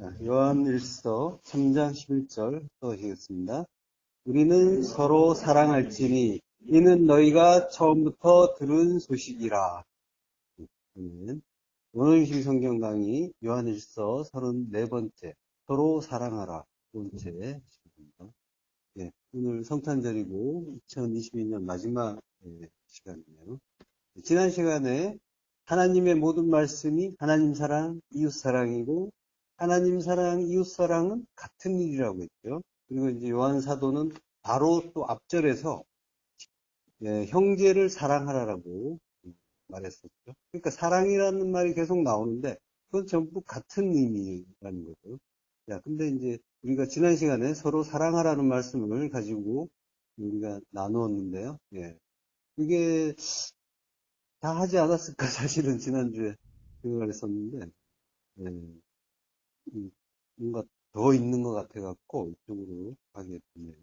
요한일서 3장 11절 써주시겠습니다. 우리는 서로 사랑할지니 이는 너희가 처음부터 들은 소식이라. 오늘 주신 성경 강의 요한일서 34번째 서로 사랑하라 두 번째 시간입니다. 오늘 성탄절이고 2022년 마지막 시간이네요. 지난 시간에 하나님의 모든 말씀이 하나님 사랑, 이웃 사랑이고 하나님 사랑, 이웃 사랑은 같은 일이라고 했죠. 그리고 이제 요한 사도는 바로 또 앞절에서 형제를 사랑하라라고 말했었죠. 그러니까 사랑이라는 말이 계속 나오는데 그건 전부 같은 의미라는 거죠. 자, 근데 이제 우리가 지난 시간에 서로 사랑하라는 말씀을 가지고 우리가 나누었는데요. 그게 다 하지 않았을까 사실은 지난주에 생각을 했었는데 뭔가 더 있는 것 같아갖고 이쪽으로 가게 됐네요.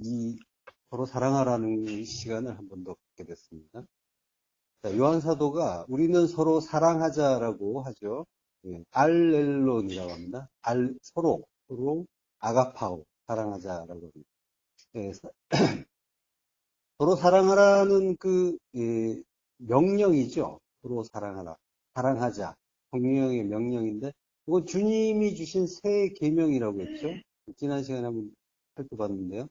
이 서로 사랑하라는 시간을 한 번 더 갖게 됐습니다. 자, 요한 사도가 우리는 서로 사랑하자라고 하죠. 알렐론이라고 합니다. 서로 아가파오 사랑하자라고 합니다. 서로 사랑하라는 명령이죠. 서로 사랑하라, 사랑하자. 성령의 명령인데 이건 주님이 주신 새 계명이라고 했죠. 지난 시간에 한번 살펴봤는데요.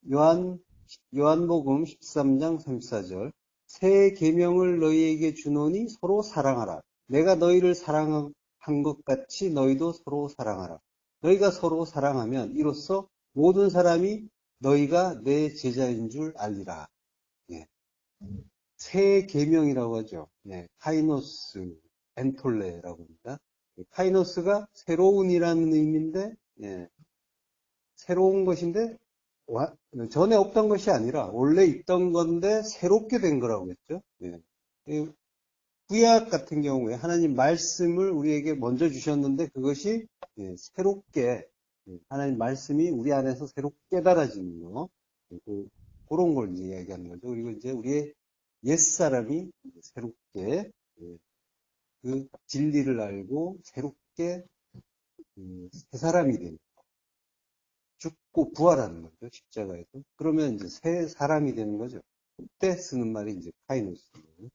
요한복음 13장 34절 새 계명을 너희에게 주노니 서로 사랑하라. 내가 너희를 사랑한 것 같이 너희도 서로 사랑하라. 너희가 서로 사랑하면 이로써 모든 사람이 너희가 내 제자인 줄 알리라. 새 계명이라고 하죠. 카이노스, 엔톨레라고 합니다. 카이노스가 새로운이라는 의미인데, 새로운 것인데, 전에 없던 것이 아니라 원래 있던 건데 새롭게 된 거라고 했죠. 구약 같은 경우에 하나님 말씀을 우리에게 먼저 주셨는데 그것이 새롭게 하나님 말씀이 우리 안에서 새롭게 깨달아지는 거, 그런 걸 이제 이야기하는 거죠. 그리고 이제 우리의 옛사람이 새롭게 그 진리를 알고 새롭게 새 사람이 되는 거. 죽고 부활하는 거죠. 십자가에서. 그러면 이제 새 사람이 되는 거죠. 그때 쓰는 말이 이제 카이노스예요.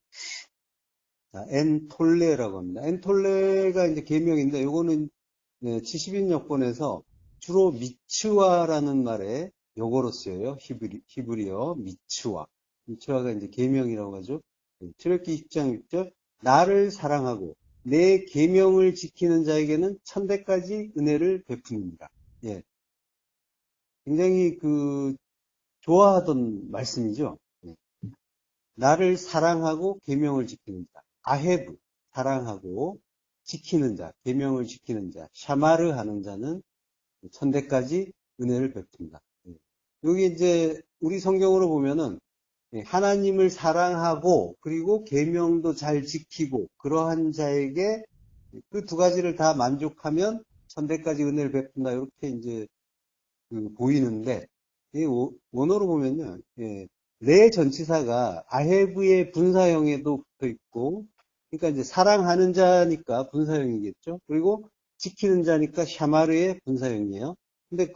자, 엔톨레라고 합니다. 엔톨레가 이제 계명인데 요거는 70인역본에서 주로 미츠와라는 말에 요거로 쓰여요. 히브리어 미츠와. 미츠와가 이제 계명이라고 하죠. 출애굽기 10장 6절 나를 사랑하고 내 계명을 지키는 자에게는 천대까지 은혜를 베풉니다. 굉장히 좋아하던 말씀이죠. 나를 사랑하고 계명을 지키는 자. 아헤브 사랑하고 지키는 자, 계명을 지키는 자, 샤마르 하는 자는 천대까지 은혜를 베풉니다. 여기 이제 우리 성경으로 보면은 하나님을 사랑하고 그리고 계명도 잘 지키고 그러한 자에게 그 두 가지를 다 만족하면 천대까지 은혜를 베푼다 이렇게 이제 보이는데 원어로 보면요, 레 전치사가 아헤브의 분사형에도 붙어 있고, 그러니까 이제 사랑하는 자니까 분사형이겠죠. 그리고 지키는 자니까 샤마르의 분사형이에요. 근데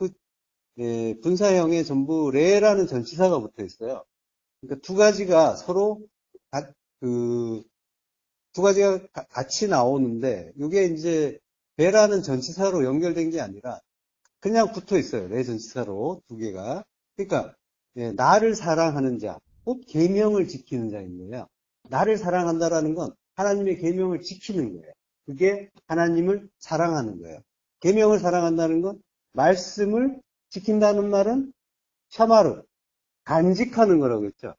분사형에 전부 레라는 전치사가 붙어 있어요. 그러니까 두 가지가 서로 두 가지가 같이 나오는데 이게 이제 베라는 전치사로 연결된 게 아니라 그냥 붙어 있어요. 레 전치사로 두 개가. 그러니까 나를 사랑하는 자, 곧 계명을 지키는 자인 거예요. 나를 사랑한다라는 건 하나님의 계명을 지키는 거예요. 그게 하나님을 사랑하는 거예요. 계명을 사랑한다는 건 말씀을 지킨다는 말은 샤마르, 간직하는 거라고 했죠.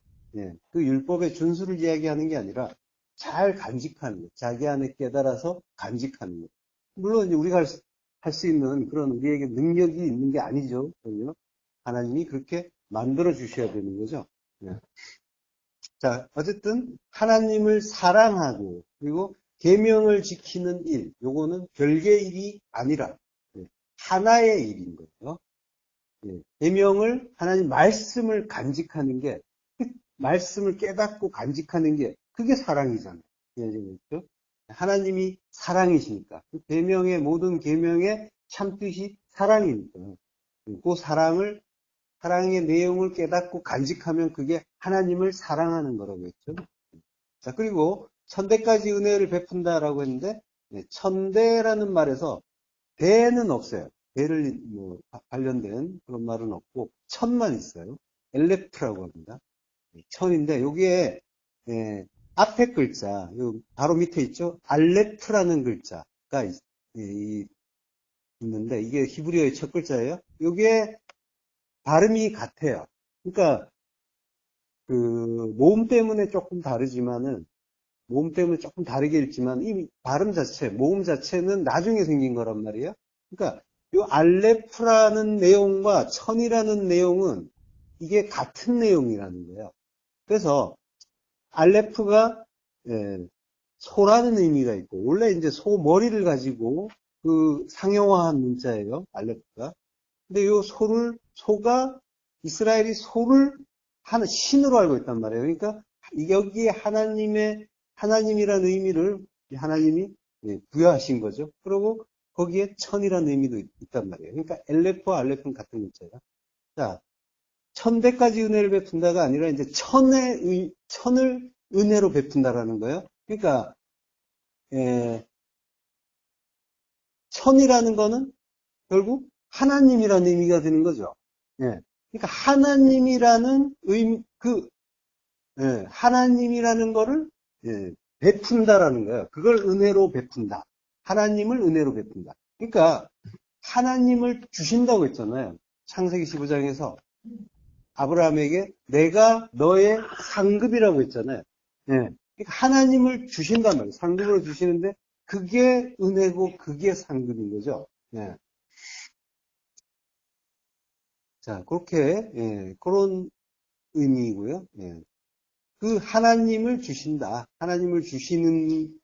그 율법의 준수를 이야기하는 게 아니라 잘 간직하는 거, 자기 안에 깨달아서 간직하는 거. 물론 이제 우리가 할 수 있는 그런 우리에게 능력이 있는 게 아니죠. 그럼요. 하나님이 그렇게 만들어 주셔야 되는 거죠. 자, 어쨌든 하나님을 사랑하고 그리고 계명을 지키는 일, 요거는 별개의 일이 아니라 하나의 일인 거예요. 계명을 하나님 말씀을 간직하는 게 말씀을 깨닫고 간직하는 게 그게 사랑이잖아요. 그렇죠? 하나님이 사랑이시니까 그 계명의 모든 계명의 참 뜻이 사랑이니까. 그 사랑의 내용을 깨닫고 간직하면 그게 하나님을 사랑하는 거라고 했죠. 자, 그리고 천대까지 은혜를 베푼다라고 했는데, 천대라는 말에서 대는 없어요. 대를 뭐 관련된 그런 말은 없고 천만 있어요. 엘레프라고 합니다. 천인데 여기에 앞에 글자, 바로 밑에 있죠. 알레프라는 글자가 있는데 이게 히브리어의 첫 글자예요. 여기에 발음이 같아요. 그러니까 그 모음 때문에 조금 다르지만은 모음 때문에 조금 다르게 읽지만 이 발음 자체, 모음 자체는 나중에 생긴 거란 말이에요. 그러니까 이 알레프라는 내용과 천이라는 내용은 이게 같은 내용이라는 거예요. 그래서 알레프가 소라는 의미가 있고 원래 이제 소 머리를 가지고 그 상용화한 문자예요. 알레프가. 근데 이 소가 이스라엘이 소를 하는 신으로 알고 있단 말이에요. 그러니까 여기에 하나님이라는 의미를 하나님이 부여하신 거죠. 그리고 거기에 천이라는 의미도 있단 말이에요. 그러니까 엘레프와 알레프는 같은 문자예요. 자, 천대까지 은혜를 베푼다가 아니라 이제 천을 은혜로 베푼다라는 거예요. 그러니까 천이라는 거는 결국 하나님이라는 의미가 되는 거죠. 예. 그러니까 하나님이라는 하나님이라는 거를 베푼다라는 거예요. 그걸 은혜로 베푼다. 하나님을 은혜로 베푼다. 그러니까 하나님을 주신다고 했잖아요. 창세기 15장에서 아브라함에게 내가 너의 상급이라고 했잖아요. 예. 그러니까 하나님을 주신단 말이에요. 상급으로 주시는데 그게 은혜고 그게 상급인 거죠. 예. 자, 그렇게 그런 의미이고요. 예. 그 하나님을 주신다. 하나님을 주시는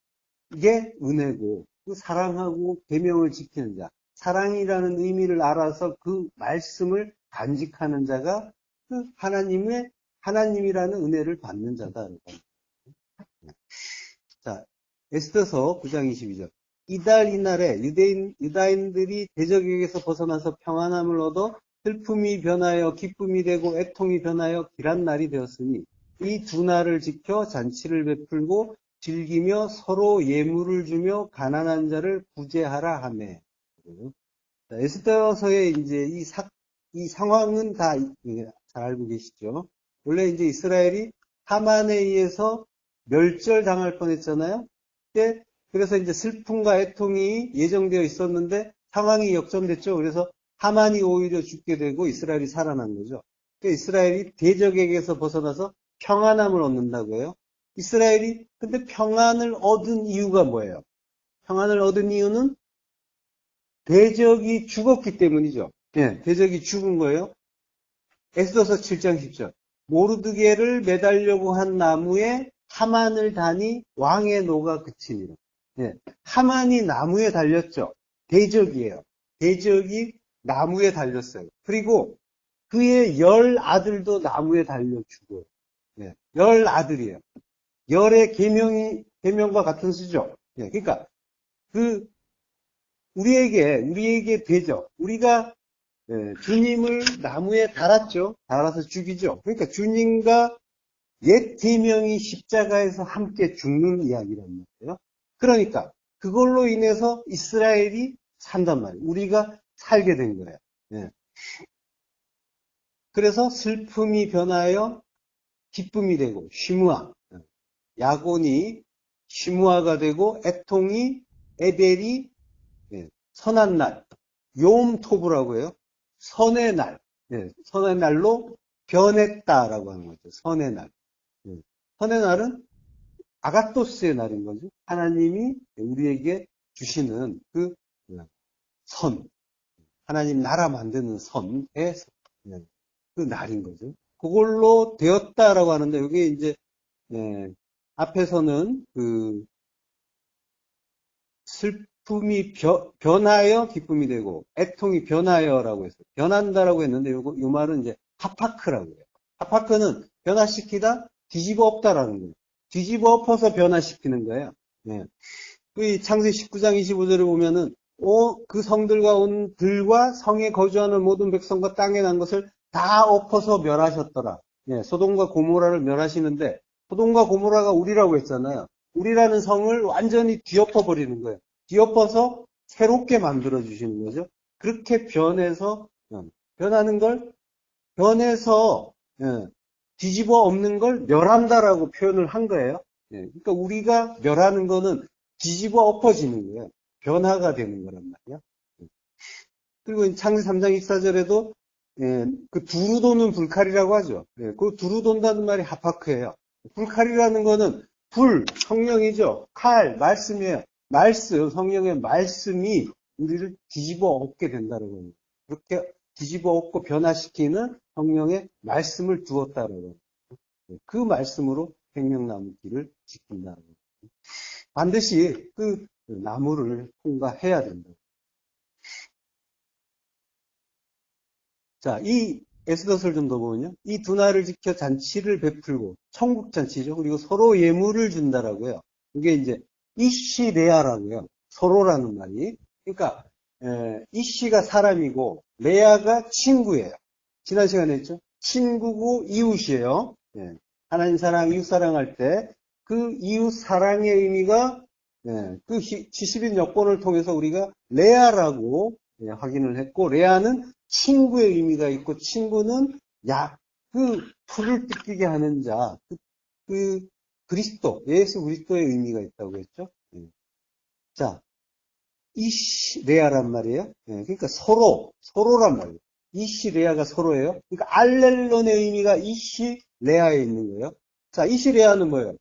게 은혜고 그 사랑하고 계명을 지키는 자. 사랑이라는 의미를 알아서 그 말씀을 간직하는 자가 그 하나님이라는 은혜를 받는 자다. 자, 에스더서 9장 22절. 이날에 유다인들이 대적에게서 벗어나서 평안함을 얻어 슬픔이 변하여 기쁨이 되고 애통이 변하여 길한 날이 되었으니 이 두 날을 지켜 잔치를 베풀고 즐기며 서로 예물을 주며 가난한 자를 구제하라 하매. 에스더서의 이제 이 상황은 다 잘 알고 계시죠. 원래 이제 이스라엘이 하만에 의해서 멸절당할 뻔했잖아요. 그래서 이제 슬픔과 애통이 예정되어 있었는데 상황이 역전됐죠. 그래서 하만이 오히려 죽게 되고 이스라엘이 살아난 거죠. 그러니까 이스라엘이 대적에게서 벗어나서 평안함을 얻는다고 해요. 이스라엘이 근데 평안을 얻은 이유가 뭐예요? 평안을 얻은 이유는 대적이 죽었기 때문이죠. 예, 대적이 죽은 거예요. 에스더서 7장 10절. 모르드게를 매달려고 한 나무에 하만을 다니 왕의 노가 그치니라. 예, 하만이 나무에 달렸죠. 대적이에요. 대적이 나무에 달렸어요. 그리고 그의 10아들도 나무에 달려 죽어요. 예, 10아들이에요. 10의 계명과 같은 수죠. 예, 그러니까 우리에게 대적, 우리가 주님을 나무에 달았죠. 달아서 죽이죠. 그러니까 주님과 옛 계명이 십자가에서 함께 죽는 이야기란 말이에요. 그러니까 그걸로 인해서 이스라엘이 산단 말이에요. 우리가 살게 된 거예요. 예. 그래서 슬픔이 변하여 기쁨이 되고 쉬무아, 야곤이 쉬무아가 되고 애통이 에델이 선한 날, 욤토브라고 해요. 선의 날, 선의 날로 변했다라고 하는 거죠. 선의 날. 선의 날은 아가토스의 날인 거죠. 하나님이 우리에게 주시는 그 선, 하나님 나라 만드는 선의 그 날인 거죠. 그걸로 되었다라고 하는데 여기 이제 앞에서는 그 슬픔이 변하여 기쁨이 되고 애통이 변하여라고 했어요. 변한다라고 했는데 요 말은 이제 하파크라고 해요. 하파크는 변화시키다, 뒤집어 엎다라는 거예요. 뒤집어 엎어서 변화시키는 거예요. 이 창세기 19장 25절을 보면은 그 성들과 온 들과 성에 거주하는 모든 백성과 땅에 난 것을 다 엎어서 멸하셨더라. 예, 소돔과 고모라를 멸하시는데 소돔과 고모라가 우리라고 했잖아요. 우리라는 성을 완전히 뒤엎어 버리는 거예요. 뒤엎어서 새롭게 만들어 주시는 거죠. 그렇게 변하는 걸 변해서 예, 뒤집어 엎는 걸 멸한다라고 표현을 한 거예요. 예, 그러니까 우리가 멸하는 거는 뒤집어 엎어지는 거예요. 변화가 되는 거란 말이야. 그리고 창세기 3장 24절에도 예, 그 두루 도는 불칼이라고 하죠. 예, 그 두루 돈다는 말이 하파크예요. 불칼이라는 거는 성령이죠. 칼, 말씀이에요. 성령의 말씀이 우리를 뒤집어 엎게 된다는 겁니다. 그렇게 뒤집어 엎고 변화시키는 성령의 말씀을 두었다는 겁니다. 그 말씀으로 생명나무 길을 지킨다는 겁니다. 반드시 그 나무를 통과해야 된다. 자, 이 에스더서를 좀 더 보면요. 이 두 날을 지켜 잔치를 베풀고, 천국잔치죠. 그리고 서로 예물을 준다라고요. 이게 이제 이시레아라고요. 서로라는 말이. 그러니까 이시가 사람이고 레아가 친구예요. 지난 시간에 했죠. 친구고 이웃이에요. 예. 하나님 사랑, 이웃 사랑할 때 그 이웃 사랑의 의미가 그 70인 여권을 통해서 우리가 레아라고 확인을 했고, 레아는 친구의 의미가 있고, 친구는 그 풀을 뜯기게 하는 자, 그리스도, 예수 그리스도의 의미가 있다고 했죠. 자, 이시레아란 말이에요. 그러니까 서로란 말이에요. 이시레아가 서로예요. 그러니까 알렐론의 의미가 이시레아에 있는 거예요. 자, 이시레아는 뭐예요?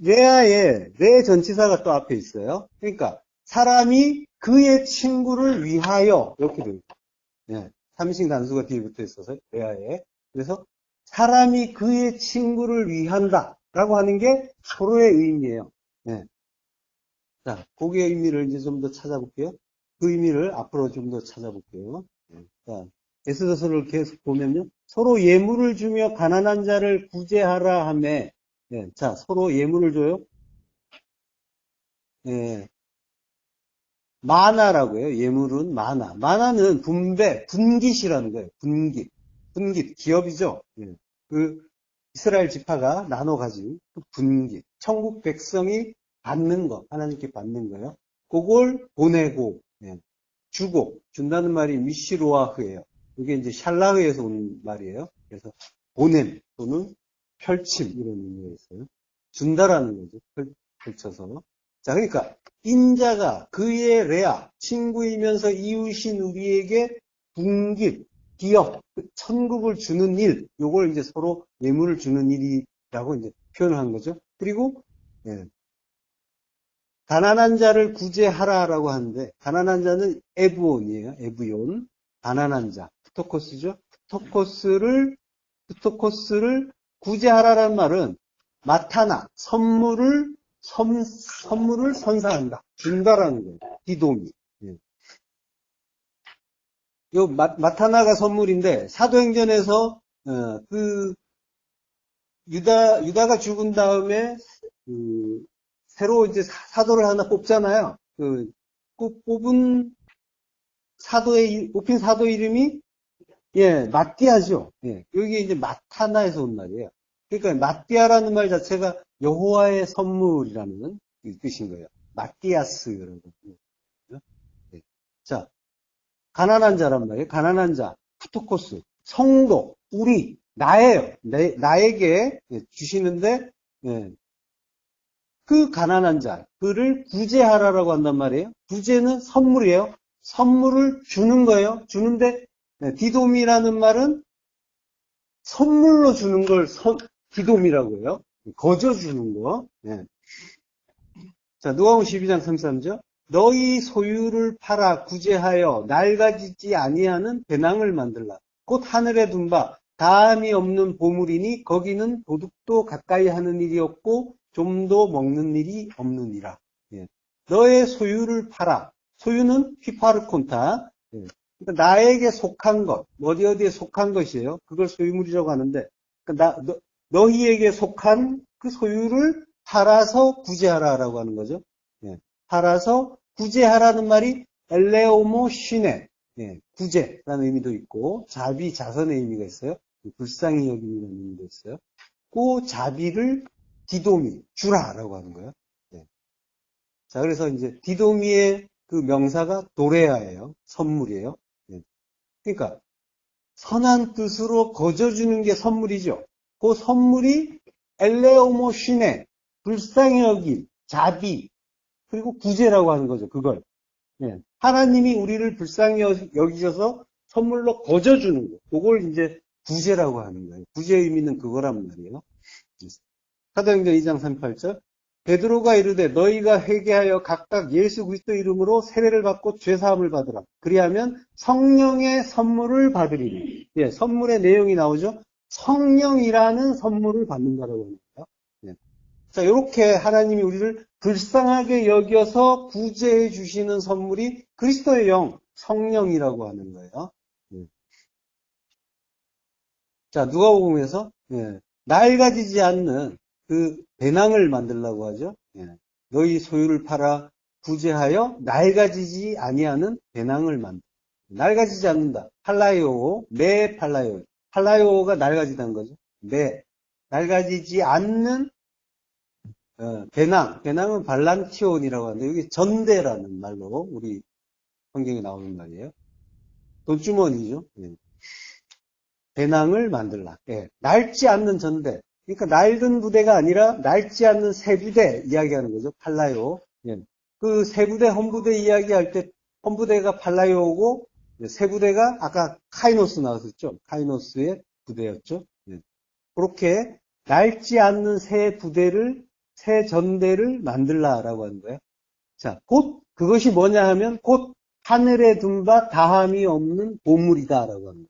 레아의 레 전치사가 또 앞에 있어요. 그러니까 사람이 그의 친구를 위하여 이렇게 됩니다. 삼식 단수가 뒤에 붙어 있어서 레아에. 그래서 사람이 그의 친구를 위한다라고 하는 게 서로의 의미예요. 자, 그의 의미를 이제 좀 더 찾아볼게요. 그 의미를 앞으로 좀 더 찾아볼게요. 자, 에스더서를 계속 보면요. 서로 예물을 주며 가난한 자를 구제하라 하며, 자, 서로 예물을 줘요. 마나라고 해요. 예물은 마나. 마나는 분깃이라는 거예요. 분깃, 기업이죠. 그 이스라엘 지파가 나눠 가진 그 분깃. 천국 백성이 받는 거, 하나님께 받는 거예요. 그걸 보내고, 준다는 말이 미시로아흐예요. 이게 이제 샬라흐에서 온 말이에요. 그래서 보냄 또는 펼침 이런 의미가 있어요. 준다라는 거죠. 펼쳐서. 자, 그러니까 인자가 그의 레아, 친구이면서 이웃인 우리에게 분깃, 기업, 천국을 주는 일, 요걸 이제 서로 예물을 주는 일이라고 이제 표현한 거죠. 그리고 가난한 자를 구제하라라고 하는데, 가난한 자는 에브온이에요. 에브온. 가난한 자. 프토코스죠. 프토코스를 구제하라라는 말은 마타나, 선물을 선사한다. 준다라는 거예요. 디도미. 요 마타나가 선물인데, 사도행전에서, 유다가 죽은 다음에, 새로 이제 사도를 하나 뽑잖아요. 뽑힌 사도 이름이, 마띠아죠. 여기 이제 마타나에서 온 말이에요. 그러니까 마띠아라는 말 자체가 여호와의 선물이라는 뜻인 거예요. 마띠아스라고. 자, 가난한 자란 말이에요. 가난한 자, 푸토코스, 성도, 나예요. 나에게 주시는데, 그 가난한 자, 그를 구제하라라고 한단 말이에요. 구제는 선물이에요. 선물을 주는 거예요. 주는데, 디돔이라는 말은 선물로 주는 걸 디돔이라고 해요. 거저 주는 거. 자, 누가복음 12장 33절. 너희 소유를 팔아 구제하여 낡아지지 아니하는 배낭을 만들라. 곧 하늘에 둔 바 다함이 없는 보물이니 거기는 도둑도 가까이 하는 일이 없고 좀도 먹는 일이 없느니라. 너의 소유를 팔아. 소유는 휘파르콘타. 그러니까 나에게 속한 것, 어디에 속한 것이에요. 그걸 소유물이라고 하는데, 그러니까 너희에게 속한 그 소유를 팔아서 구제하라라고 하는 거죠. 팔아서 구제하라는 말이 엘레오모 시네, 예, 구제라는 의미도 있고, 자비, 자선의 의미가 있어요. 불쌍히 여김이라는 의미도 있어요. 그 자비를 디도미, 주라라고 하는 거예요. 예. 자, 그래서 이제 디도미의 그 명사가 도레아예요. 선물이에요. 예. 그러니까 선한 뜻으로 거저주는 게 선물이죠. 그 선물이 엘레오모 시네, 불쌍히 여김, 자비, 그리고 구제라고 하는 거죠. 그걸. 예. 하나님이 우리를 불쌍히 여기셔서 선물로 거저주는 거. 그걸 이제 구제라고 하는 거예요. 구제의 의미는 그거란 말이에요. 사도행전 2장 38절. 베드로가 이르되 너희가 회개하여 각각 예수 그리스도 이름으로 세례를 받고 죄사함을 받으라. 그리하면 성령의 선물을 받으리니. 예, 선물의 내용이 나오죠. 성령이라는 선물을 받는다라고 합니다. 예. 자, 이렇게 하나님이 우리를 불쌍하게 여겨서 구제해 주시는 선물이 그리스도의 영, 성령이라고 하는 거예요. 예. 자, 누가복음에서 예, 낡아지지 않는 그 배낭을 만들라고 하죠. 예. 너희 소유를 팔아 구제하여 낡아지지 아니하는 배낭을 만들. 낡아지지 않는다. 팔라이오, 매 팔라이오. 팔라이오가 낡아지다는 거죠. 매. 낡아지지 않는 배낭은 발란티온이라고 하는데 여기 전대라는 말로 우리 성경에 나오는 말이에요. 돈주머니죠. 예. 배낭을 만들라. 예. 낡지 않는 전대. 그러니까 낡은 부대가 아니라 낡지 않는 새 부대 이야기하는 거죠. 팔라요. 예. 그 새 부대, 헌부대 이야기할 때 헌부대가 팔라요고 새 부대가 아까 카이노스 나왔었죠. 카이노스의 부대였죠. 예. 그렇게 낡지 않는 새 부대를 새 전대를 만들라라고 하는 거예요. 자, 곧 그것이 뭐냐 하면 곧 하늘에 둔 바 다함이 없는 보물이다라고 합니다.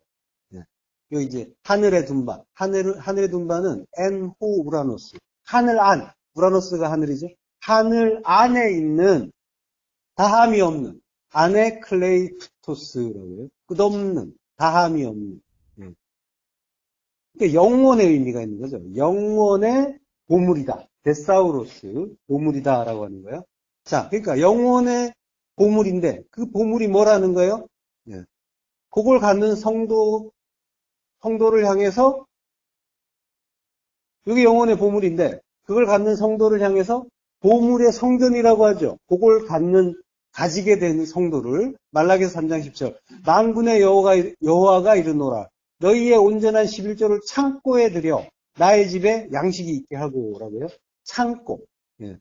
요 이제 하늘에 둔 바, 하늘에 둔 바는 엔호 우라노스, 하늘 안, 우라노스가 하늘이죠. 하늘 안에 있는 다함이 없는 안에 클레이프토스라고요. 끝없는 다함이 없는. 예. 그러니까 영원의 의미가 있는 거죠. 영원의 보물이다. 데사우로스 보물이다라고 하는 거예요. 자, 그러니까 영원의 보물인데 그 보물이 뭐라는 거예요? 예. 그걸 갖는 성도를 향해서 이게 영혼의 보물인데 그걸 갖는 성도를 향해서 보물의 성전이라고 하죠. 그걸 가지게 되는 성도를 말라기서 3장 10절 만군의 여호와가 이르노라 너희의 온전한 11조를 창고에 들여 나의 집에 양식이 있게 하고라고요. 창고. 예.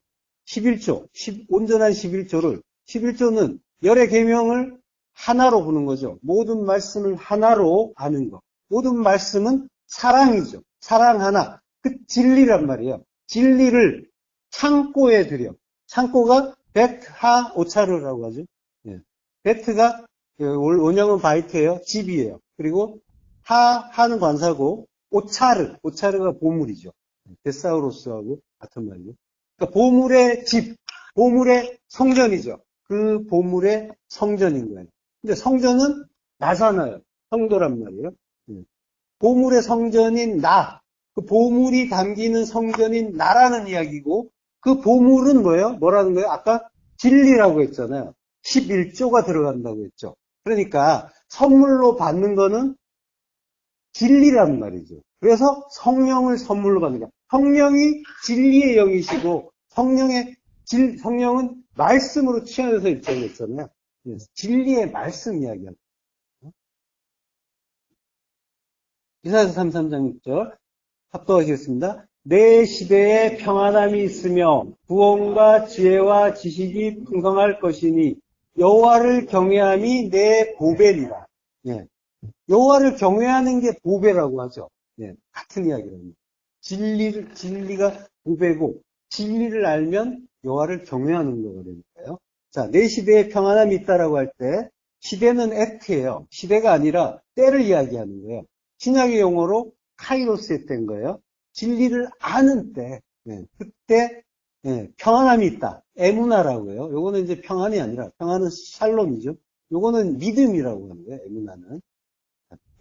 11조 온전한 11조는 열의 계명을 하나로 보는 거죠. 모든 말씀을 하나로 아는 거. 모든 말씀은 사랑이죠. 사랑 하나. 그 진리란 말이에요. 진리를 창고에 들여. 창고가 베트하 오차르라고 하죠. 예. 베트가 원형은 바이트예요. 집이에요. 그리고 하는 관사고 오차르가 보물이죠. 데사우로스하고 같은 말이죠. 그러니까 보물의 집, 보물의 성전이죠. 그 보물의 성전인 거예요. 근데 성전은 나잖아요. 성도란 말이에요. 보물의 성전인 나, 그 보물이 담기는 성전인 나라는 이야기고, 그 보물은 뭐예요? 뭐라는 거예요? 아까 진리라고 했잖아요. 11조가 들어간다고 했죠. 그러니까 선물로 받는 거는 진리란 말이죠. 그래서 성령을 선물로 받는 거야. 성령이 진리의 영이시고, 성령은 말씀으로 취하여서 입장했잖아요. 진리의 말씀 이야기야. 이사야서 33장 6절 합독하시겠습니다. 내 시대에 평안함이 있으며 구원과 지혜와 지식이 풍성할 것이니 여호와를 경외함이 내 보배니라. 예. 여호와를 경외하는 게 보배라고 하죠. 예. 같은 이야기입니다. 진리가 보배고 진리를 알면 여호와를 경외하는 거가 되니까요. 자, 내 시대에 평안함이 있다라고 할 때 시대는 액트예요. 시대가 아니라 때를 이야기하는 거예요. 신약의 용어로 카이로스의 때인 거예요. 진리를 아는 때, 네, 그때 평안함이 있다. 에무나라고요. 요거는 이제 평안이 아니라 평안은 샬롬이죠. 요거는 믿음이라고 하는 거예요. 에무나는.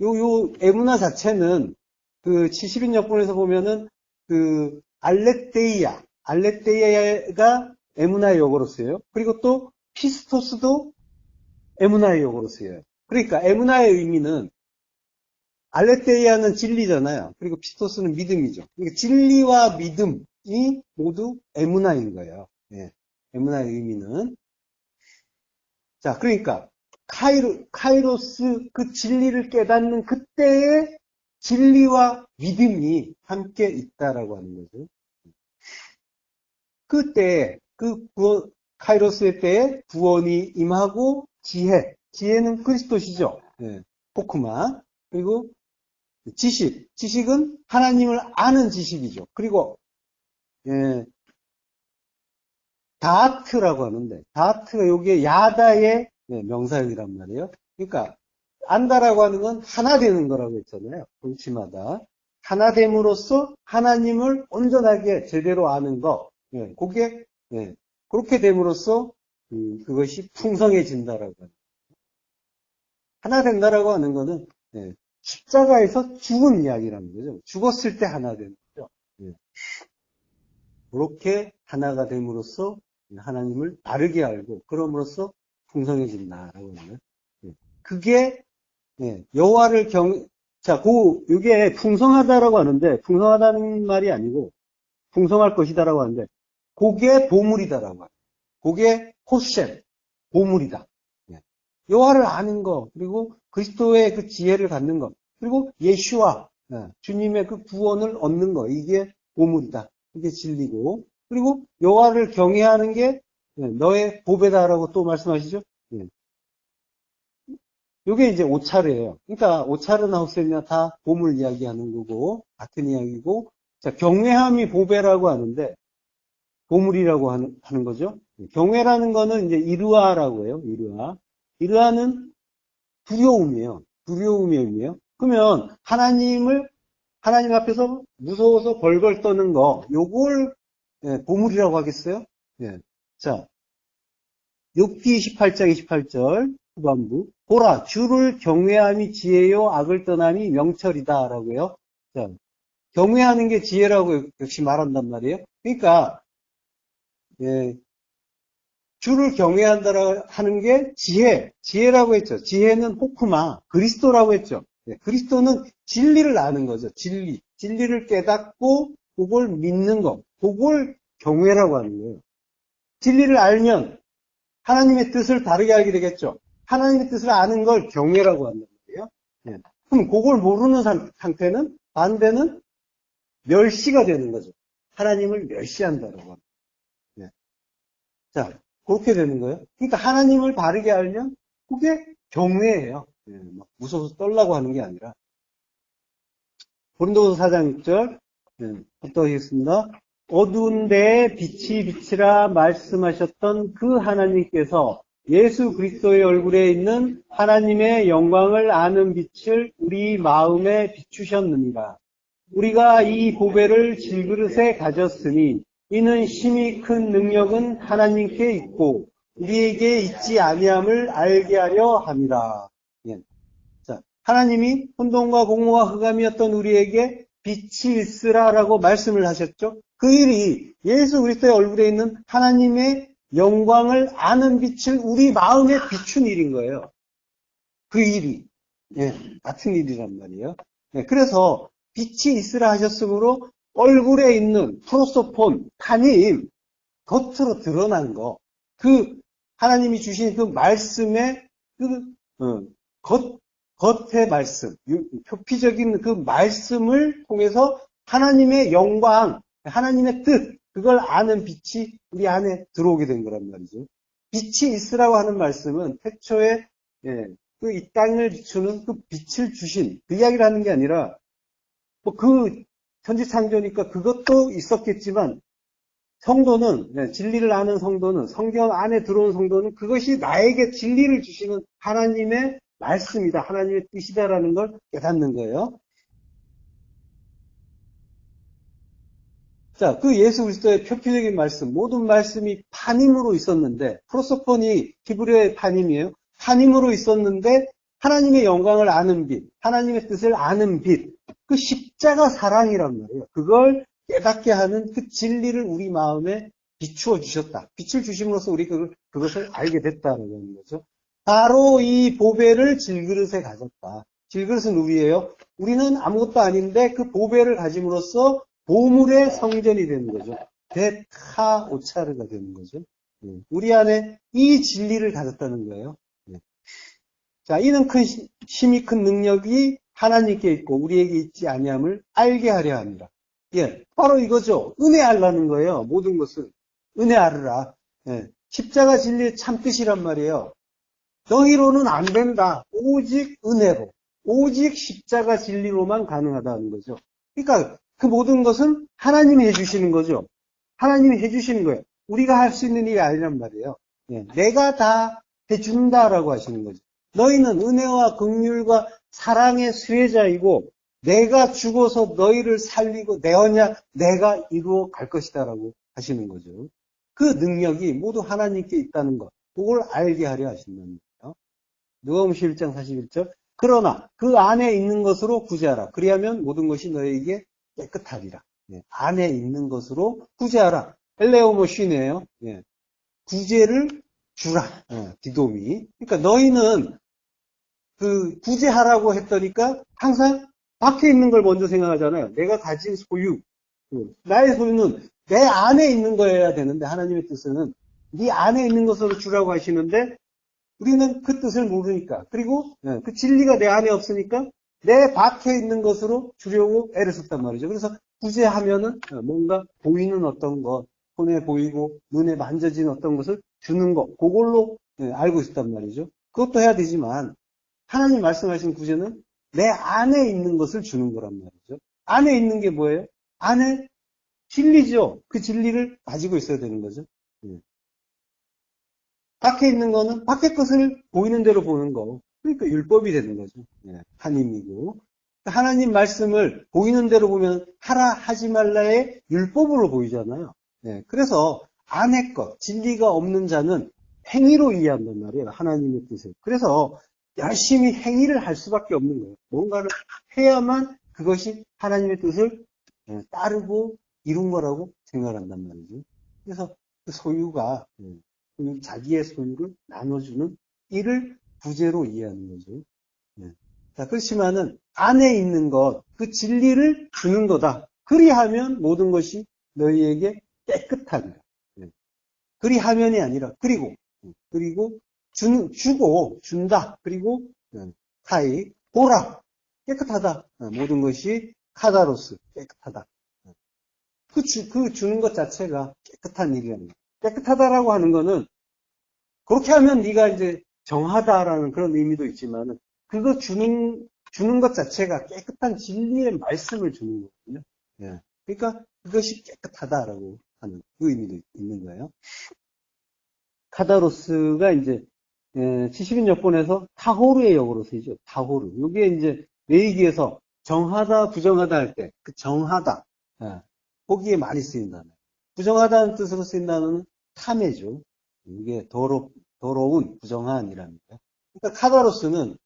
요 에무나 자체는 그 70인 역본에서 보면은 그 알레테이아가 에무나의 용어로 쓰여요. 그리고 또 피스토스도 에무나의 용어로 쓰여요. 그러니까 에무나의 의미는 알레테이아는 진리잖아요. 그리고 피스토스는 믿음이죠. 그러니까 진리와 믿음이 모두 에무나인 거예요. 예, 에무나의 의미는. 자, 그러니까 카이로스 그 진리를 깨닫는 그때의 진리와 믿음이 함께 있다라고 하는 거죠. 그때 카이로스의 때에 구원이 임하고 지혜는 그리스도시죠. 예, 포크마. 그리고 지식은 하나님을 아는 지식이죠. 그리고 예, 다하트라고 하는데 다하트가 여기에 야다의 명사형이란 말이에요. 그러니까 안다라고 하는 건 하나 되는 거라고 했잖아요. 동치마다 하나됨으로써 하나님을 온전하게 제대로 아는 거. 그게 그렇게 됨으로써 그것이 풍성해진다라고 하는. 하나 된다라고 하는 거는 십자가에서 죽은 이야기라는 거죠. 죽었을 때 하나 되는 거죠. 그렇게 하나가 됨으로써 하나님을 다르게 알고 그럼으로써 풍성해진다라고 하는. 그게 여호와를 자, 이게 풍성하다라고 하는데 풍성하다는 말이 아니고 풍성할 것이다라고 하는데 그게 보물이다라고 해요. 그게 호셈, 보물이다. 여호와를 아는 것, 그리고 그리스도의 그 지혜를 갖는 것, 그리고 예수와 주님의 그 구원을 얻는 것, 이게 보물이다. 이게 진리고, 그리고 여호와를 경외하는 게 너의 보배다라고 또 말씀하시죠. 이게 이제 오차르예요. 그러니까 오차르나 호셈이나 다 보물 이야기하는 거고 같은 이야기고, 자, 경외함이 보배라고 하는데 보물이라고 하는 거죠. 경외라는 거는 이제 이르아라고 해요. 이르아는 두려움이에요. 두려움의 의미예요. 그러면 하나님 앞에서 무서워서 벌벌 떠는 거, 요걸 보물이라고 하겠어요? 자, 욥기 28장 28절 후반부. 보라, 주를 경외함이 지혜요, 악을 떠남이 명철이다. 라고요. 자, 경외하는 게 지혜라고 역시 말한단 말이에요. 그러니까, 주를 경외한다라고 하는 게 지혜라고 했죠. 지혜는 호크마, 그리스도라고 했죠. 그리스도는 진리를 아는 거죠. 진리를 깨닫고 그걸 믿는 것, 그걸 경외라고 하는 거예요. 진리를 알면 하나님의 뜻을 다르게 알게 되겠죠. 하나님의 뜻을 아는 걸 경외라고 한단 말이에요. 그럼 그걸 모르는 상태는 반대는 멸시가 되는 거죠. 하나님을 멸시한다라고 합니다. 자, 그렇게 되는 거예요. 그러니까 하나님을 바르게 알면 그게 경외예요. 막 무서워서 떨라고 하는 게 아니라. 고린도서 4장 6절 또 하겠습니다. 어두운 데에 빛이 비치라 말씀하셨던 그 하나님께서 예수 그리스도의 얼굴에 있는 하나님의 영광을 아는 빛을 우리 마음에 비추셨느니라. 우리가 이 보배를 질그릇에 가졌으니 이는 심히 큰 능력은 하나님께 있고 우리에게 있지 아니함을 알게 하려 함이라. 자, 하나님이 혼돈과 공허와 흑암이었던 우리에게 빛이 있으라라고 말씀을 하셨죠. 그 일이 예수 그리스도의 얼굴에 있는 하나님의 영광을 아는 빛을 우리 마음에 비춘 일인 거예요. 그 일이 같은 일이란 말이에요. 그래서 빛이 있으라 하셨으므로 얼굴에 있는 프로소폰, 타님, 겉으로 드러난 거, 그 하나님이 주신 그 말씀의 겉의 말씀, 표피적인 그 말씀을 통해서 하나님의 영광, 하나님의 뜻, 그걸 아는 빛이 우리 안에 들어오게 된 거란 말이죠. 빛이 있으라고 하는 말씀은 태초에 그 이 땅을 비추는 그 빛을 주신 그 이야기를 하는 게 아니라 뭐 그 천지창조니까 그것도 있었겠지만 성도는 진리를 아는 성도는 성경 안에 들어온 성도는 그것이 나에게 진리를 주시는 하나님의 말씀이다. 하나님의 뜻이다라는 걸 깨닫는 거예요. 자, 그 예수 그리스도의 표피적인 말씀, 모든 말씀이 파님으로 있었는데, 프로소폰이 히브리어의 파님이에요. 파님으로 있었는데, 하나님의 영광을 아는 빛, 하나님의 뜻을 아는 빛, 그 십자가 사랑이란 말이에요. 그걸 깨닫게 하는 그 진리를 우리 마음에 비추어 주셨다. 빛을 주심으로써 우리 그것을 알게 됐다는 거죠. 바로 이 보배를 질그릇에 가졌다. 질그릇은 우리예요. 우리는 아무것도 아닌데 그 보배를 가짐으로써 보물의 성전이 되는 거죠. 데카 오차르가 되는 거죠. 우리 안에 이 진리를 가졌다는 거예요. 자, 이는 힘이 큰 능력이 하나님께 있고 우리에게 있지 아니함을 알게 하려 합니다. 예, 바로 이거죠. 은혜 알라는 거예요. 모든 것은 은혜 알으라. 예, 십자가 진리의 참뜻이란 말이에요. 너희로는 안 된다. 오직 은혜로, 오직 십자가 진리로만 가능하다는 거죠. 그러니까 그 모든 것은 하나님이 해주시는 거죠. 하나님이 해주시는 거예요. 우리가 할 수 있는 일이 아니란 말이에요. 예, 내가 다 해준다라고 하시는 거죠. 너희는 은혜와 긍휼과 사랑의 수혜자이고 내가 죽어서 너희를 살리고 내 언약 내가 이루어 갈 것이다라고 하시는 거죠. 그 능력이 모두 하나님께 있다는 것, 그걸 알게 하려 하신다는 거예요. 누가복음 11장 41절. 그러나 그 안에 있는 것으로 구제하라. 그리하면 모든 것이 너희에게 깨끗하리라. 예, 안에 있는 것으로 구제하라. 엘레오모시네요. 예, 구제를 주라. 디도미. 그러니까 너희는 그 구제하라고 했더니까 항상 밖에 있는 걸 먼저 생각하잖아요. 내가 가진 소유. 나의 소유는 내 안에 있는 거여야 되는데 하나님의 뜻은 네 안에 있는 것으로 주라고 하시는데 우리는 그 뜻을 모르니까 그리고 그 진리가 내 안에 없으니까 내 밖에 있는 것으로 주려고 애를 썼단 말이죠. 그래서 구제하면은 뭔가 보이는 어떤 것, 손에 보이고 눈에 만져진 어떤 것을 주는 것, 그걸로 알고 있었단 말이죠. 그것도 해야 되지만 하나님 말씀하신 구제는 내 안에 있는 것을 주는 거란 말이죠. 안에 있는 게 뭐예요? 안에 진리죠. 그 진리를 가지고 있어야 되는 거죠. 밖에 있는 거는 밖에 것을 보이는 대로 보는 거. 그러니까 율법이 되는 거죠. 한임이고. 하나님 말씀을 보이는 대로 보면 하라 하지 말라의 율법으로 보이잖아요. 그래서 안의 것, 진리가 없는 자는 행위로 이해한단 말이에요. 하나님의 뜻을. 그래서 열심히 행위를 할 수밖에 없는 거예요. 뭔가를 해야만 그것이 하나님의 뜻을 따르고 이룬 거라고 생각한단 말이죠. 그래서 그 소유가 자기의 소유를 나눠주는 이를 부재로 이해하는 거죠. 자, 그렇지만은 안에 있는 것, 그 진리를 주는 거다. 그리하면 모든 것이 너희에게 깨끗하리라. 그리하면이 아니라 그리고 주고 준다. 그리고 타이 보라 깨끗하다. 모든 것이 카다로스 깨끗하다. 그 주는 것 자체가 깨끗한 일이라는 거예요. 깨끗하다라고 하는 거는 그렇게 하면 네가 이제 정하다라는 그런 의미도 있지만은 그거 주는 것 자체가 깨끗한 진리의 말씀을 주는 거거든요. 그러니까 그것이 깨끗하다라고 하는 그 의미도 있는 거예요. 카다로스가 이제 70인 역본에서 타호르의 역으로 쓰이죠. 타호르. 이게 이제 레이기에서 정하다, 부정하다 할 때 그 정하다 거기에 많이 쓰인 단어. 부정하다는 뜻으로 쓰인 단어는 탐해죠. 이게 더러운, 부정한이랍니다. 그러니까 카다로스는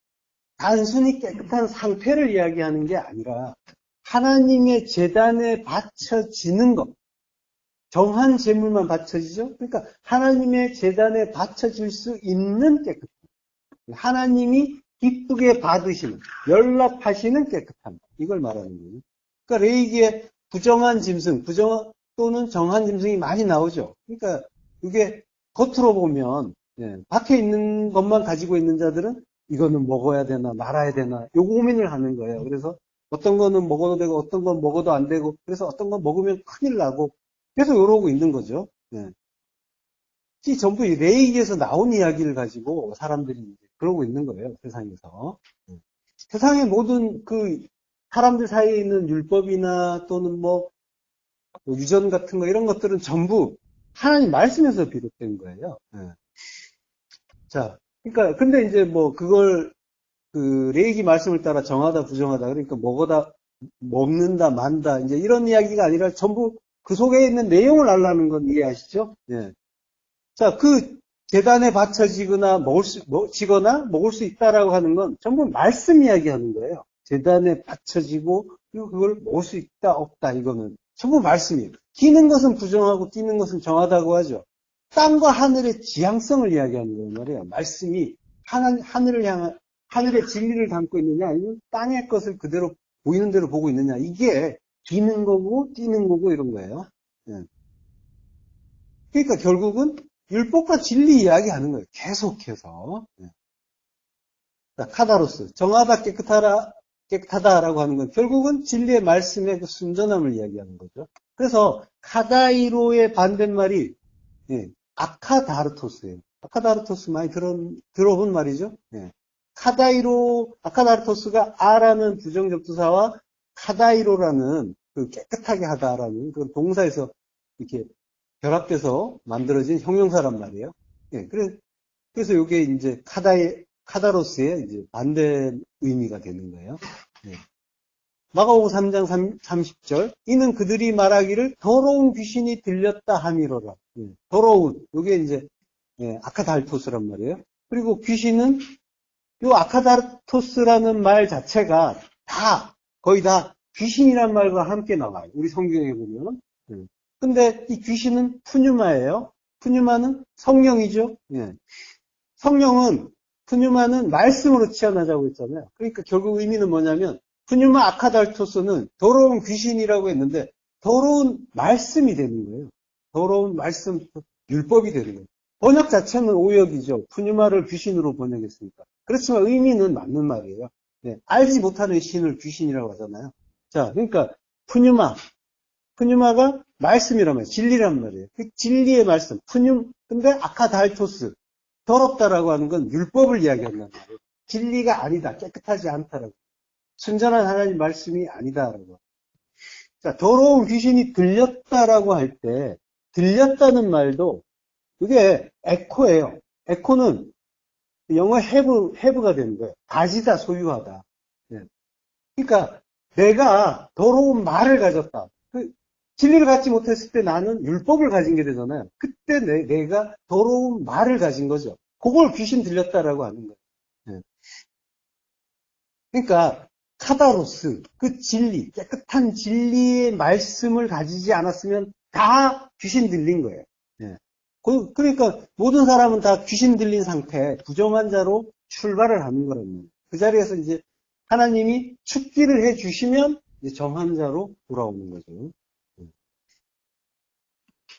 단순히 깨끗한 상태를 이야기하는 게 아니라 하나님의 제단에 바쳐지는 것. 정한 제물만 바쳐지죠. 그러니까 하나님의 제단에 바쳐질 수 있는 깨끗함. 하나님이 기쁘게 받으시는, 연락하시는 깨끗함. 이걸 말하는 거예요. 그러니까 레이기에 부정한 짐승, 또는 정한 짐승이 많이 나오죠. 그러니까 이게 겉으로 보면 밖에 있는 것만 가지고 있는 자들은 이거는 먹어야 되나 말아야 되나 요 고민을 하는 거예요. 그래서 어떤 거는 먹어도 되고 어떤 건 먹어도 안 되고 그래서 어떤 건 먹으면 큰일 나고 계속 이러고 있는 거죠. 이 전부 이 레이기에서 나온 이야기를 가지고 사람들이 이제 그러고 있는 거예요. 세상에서. 세상의 모든 그 사람들 사이에 있는 율법이나 또는 뭐 유전 같은 거 이런 것들은 전부 하나님 말씀에서 비롯된 거예요. 자, 그러니까 근데 이제 뭐 그걸 그 레이기 말씀을 따라 정하다 부정하다 그러니까 먹는다 만다 이제 이런 이야기가 아니라 전부 그 속에 있는 내용을 알라는 건 이해하시죠? 자, 그 제단에 바쳐지거나 지거나 먹을 수 있다라고 하는 건 전부 말씀 이야기하는 거예요. 제단에 바쳐지고 그리고 그걸 먹을 수 있다 없다 이거는 전부 말씀이에요. 기는 것은 부정하고 뛰는 것은 정하다고 하죠. 땅과 하늘의 지향성을 이야기하는 거란 말이에요. 말씀이 하늘의 진리를 담고 있느냐, 아니면 땅의 것을 그대로 보이는 대로 보고 있느냐, 이게 비는 거고, 뛰는 거고, 이런 거예요. 예. 그러니까 결국은 율법과 진리 이야기하는 거예요. 계속해서. 예. 자, 카다로스. 정하다, 깨끗하다라고 하는 건 결국은 진리의 말씀의 그 순전함을 이야기하는 거죠. 그래서 카다이로의 반대말이 예, 아카다르토스예요. 아카다르토스 많이 들어본 말이죠. 예. 아카다르토스가 아라는 부정접두사와 카다이로라는 그 깨끗하게 하다라는 그 동사에서 이렇게 결합돼서 만들어진 형용사란 말이에요. 예, 그래서 이게 이제 카다로스의 이제 반대 의미가 되는 거예요. 예. 마가복음 3장 30절. 이는 그들이 말하기를 더러운 귀신이 들렸다 함이로라. 예. 더러운. 이게 이제 예, 아카달토스란 말이에요. 그리고 귀신은 이 아카다르토스라는 말 자체가 거의 다 귀신이란 말과 함께 나와요. 우리 성경에 보면. 예. 근데 이 귀신은 푸뉴마예요. 푸뉴마는 성령이죠. 예. 푸뉴마는 말씀으로 치환하자고 했잖아요. 그러니까 결국 의미는 뭐냐면, 푸뉴마 아카달토스는 더러운 귀신이라고 했는데, 더러운 말씀이 되는 거예요. 더러운 말씀, 율법이 되는 거예요. 번역 자체는 오역이죠. 푸뉴마를 귀신으로 번역했으니까. 그렇지만 의미는 맞는 말이에요. 네, 알지 못하는 신을 귀신이라고 하잖아요. 자, 그러니까 푸뉴마가 말씀이란 말이에요. 진리란 말이에요. 그 진리의 말씀. 근데 아카달토스. 더럽다라고 하는 건 율법을 이야기한단 말이에요. 진리가 아니다. 깨끗하지 않다라고. 순전한 하나님 말씀이 아니다라고. 자, 더러운 귀신이 들렸다라고 할 때, 들렸다는 말도, 그게 에코예요. 에코는 영어 have가 되는 거예요. 가지다, 소유하다. 네. 그러니까 내가 더러운 말을 가졌다. 진리를 갖지 못했을 때 나는 율법을 가진 게 되잖아요. 그때 내가 더러운 말을 가진 거죠. 그걸 귀신 들렸다라고 하는 거예요. 네. 그러니까 카다로스, 그 진리, 깨끗한 진리의 말씀을 가지지 않았으면 다 귀신 들린 거예요. 네. 그러니까 모든 사람은 다 귀신 들린 상태, 부정한 자로 출발을 하는 거란 말이에요. 그 자리에서 이제 하나님이 축기를 해주시면 이제 정한 자로 돌아오는 거죠.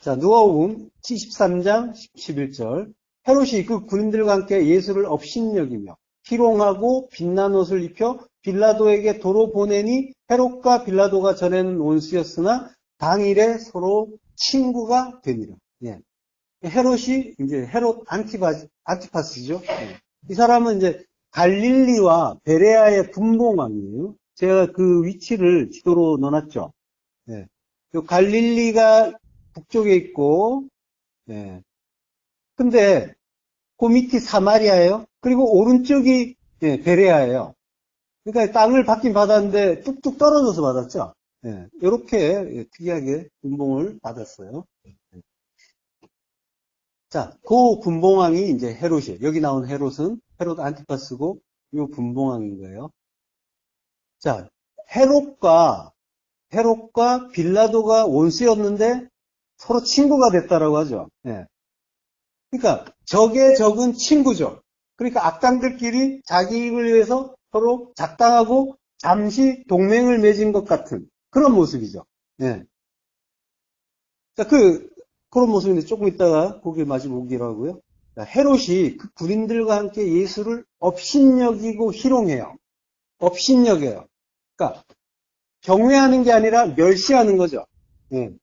자, 누가복음 73장 11절. 헤롯이 그 군인들과 함께 예수를 업신여기며 희롱하고 빛난 옷을 입혀 빌라도에게 도로 보내니 헤롯과 빌라도가 전에는 원수였으나 당일에 서로 친구가 되니라. 예. 헤롯이 이제 헤롯 안티파스죠. 예. 이 사람은 이제 갈릴리와 베레아의 분봉왕이에요. 제가 그 위치를 지도로 넣어놨죠. 예. 갈릴리가 북쪽에 있고, 예. 근데, 그 밑이 사마리아예요. 그리고 오른쪽이, 예, 베레아예요. 그러니까 땅을 받긴 받았는데, 뚝뚝 떨어져서 받았죠. 예. 이렇게 특이하게 분봉을 받았어요. 예. 자, 그 분봉왕이 이제 헤롯이에요. 여기 나온 헤롯은 헤롯 안티파스고, 이 분봉왕인 거예요. 자, 헤롯과 빌라도가 원수였는데, 서로 친구가 됐다라고 하죠. 예. 그러니까 적의 적은 친구죠. 그러니까 악당들끼리 자기 이익을 위해서 서로 작당하고 잠시 동맹을 맺은 것 같은 그런 모습이죠. 예. 자, 그런 모습인데 조금 있다가 거기에 마지막이라고요. 헤롯이 그 군인들과 함께 예수를 업신여기고 희롱해요. 업신여겨요. 그러니까 경외하는 게 아니라 멸시하는 거죠. 예.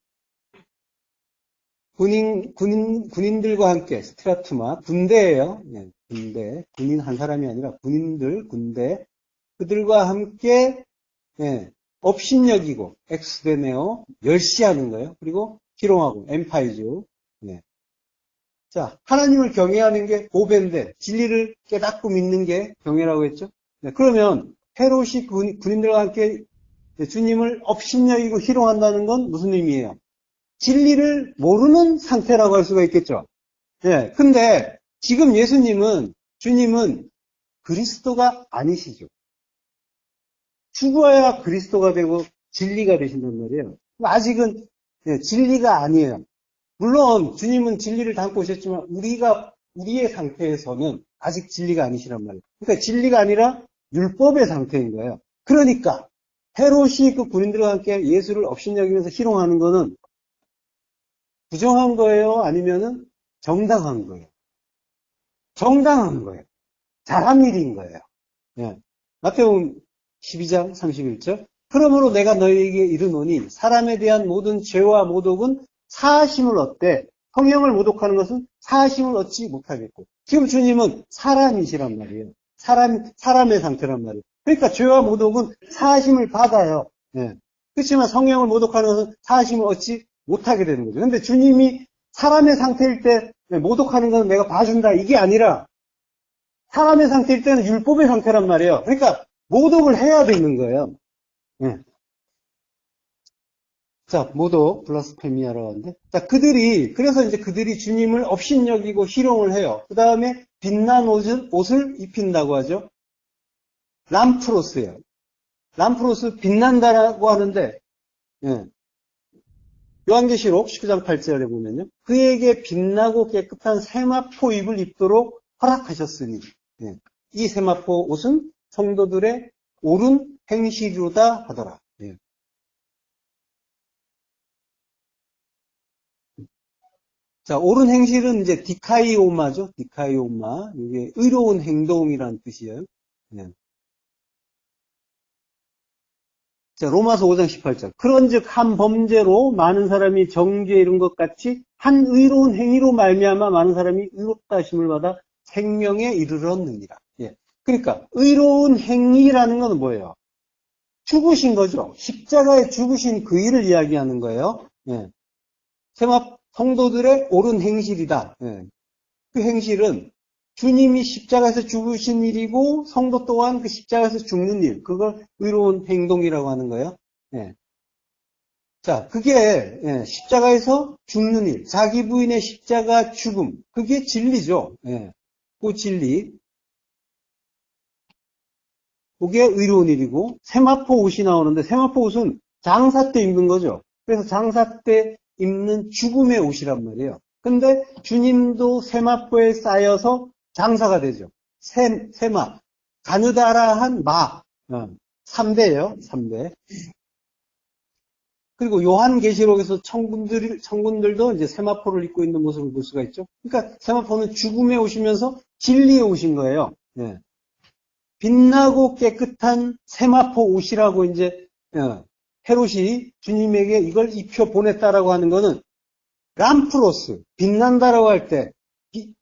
군인들과 함께, 스트라투마, 군대예요. 네, 군대. 군인 한 사람이 아니라 군대. 그들과 함께, 네, 업신여기고, 엑스데네오, 멸시하는 거예요. 그리고 희롱하고, 엠파이즈. 네. 자, 하나님을 경외하는 게 보배인데, 진리를 깨닫고 믿는 게 경외라고 했죠. 네, 그러면, 헤롯이 군인들과 함께 주님을 업신여기고 희롱한다는 건 무슨 의미예요? 진리를 모르는 상태라고 할 수가 있겠죠. 예. 근데 지금 주님은 그리스도가 아니시죠. 죽어야 그리스도가 되고 진리가 되신단 말이에요. 아직은 진리가 아니에요. 물론 주님은 진리를 담고 오셨지만 우리의 상태에서는 아직 진리가 아니시란 말이에요. 그러니까 진리가 아니라 율법의 상태인 거예요. 그러니까 헤롯이 그 군인들과 함께 예수를 업신여기면서 희롱하는 거는 부정한 거예요? 아니면은 정당한 거예요? 정당한 거예요. 잘한 일인 거예요. 예. 마태복음 12장 31절. 그러므로 내가 너희에게 이르노니 사람에 대한 모든 죄와 모독은 사하심을 얻되 성령을 모독하는 것은 사하심을 얻지 못하겠고. 지금 주님은 사람이시란 말이에요. 사람의 상태란 말이에요. 그러니까 죄와 모독은 사하심을 받아요. 예. 그렇지만 성령을 모독하는 것은 사하심을 얻지 못하게 되는 거죠. 근데 주님이 사람의 상태일 때 모독하는 것은 내가 봐준다. 이게 아니라 사람의 상태일 때는 율법의 상태란 말이에요. 그러니까 모독을 해야 되는 거예요. 예. 자, 모독, 블라스페미아라고 하는데. 자, 그래서 이제 그들이 주님을 업신여기고 희롱을 해요. 그 다음에 빛난 옷을 입힌다고 하죠. 람프로스예요. 람프로스, 빛난다라고 하는데, 예. 요한계시록 19장 8절에 보면요. 그에게 빛나고 깨끗한 세마포 입을 입도록 허락하셨으니, 예. 이 세마포 옷은 성도들의 옳은 행실이로다 하더라. 예. 자, 옳은 행실은 이제 디카이오마죠. 디카이오마. 이게 의로운 행동이라는 뜻이에요. 예. 자, 로마서 5장 18절. 그런즉 한 범죄로 많은 사람이 정죄에 이른 것 같이 한 의로운 행위로 말미암아 많은 사람이 의롭다 하심을 받아 생명에 이르렀느니라. 예. 그러니까 의로운 행위라는 건 뭐예요? 죽으신 거죠. 십자가에 죽으신 그 일을 이야기하는 거예요. 예. 성도들의 옳은 행실이다. 예. 그 행실은 주님이 십자가에서 죽으신 일이고 성도 또한 그 십자가에서 죽는 일, 그걸 의로운 행동이라고 하는 거예요. 예. 자, 그게 십자가에서 죽는 일, 자기 부인의 십자가 죽음, 그게 진리죠. 예. 그 진리, 그게 의로운 일이고 세마포 옷이 나오는데 세마포 옷은 장사 때 입는 거죠. 그래서 장사 때 입는 죽음의 옷이란 말이에요. 근데 주님도 세마포에 쌓여서 장사가 되죠. 세마, 가느다라한 마, 3대예요, 3대. 그리고 요한계시록에서 청군들도 이제 세마포를 입고 있는 모습을 볼 수가 있죠. 그러니까 세마포는 죽음에 오시면서 진리에 오신 거예요. 예. 빛나고 깨끗한 세마포 옷이라고 이제 헤롯이 주님에게 이걸 입혀 보냈다라고 하는 거는 람프로스, 빛난다라고 할 때, 이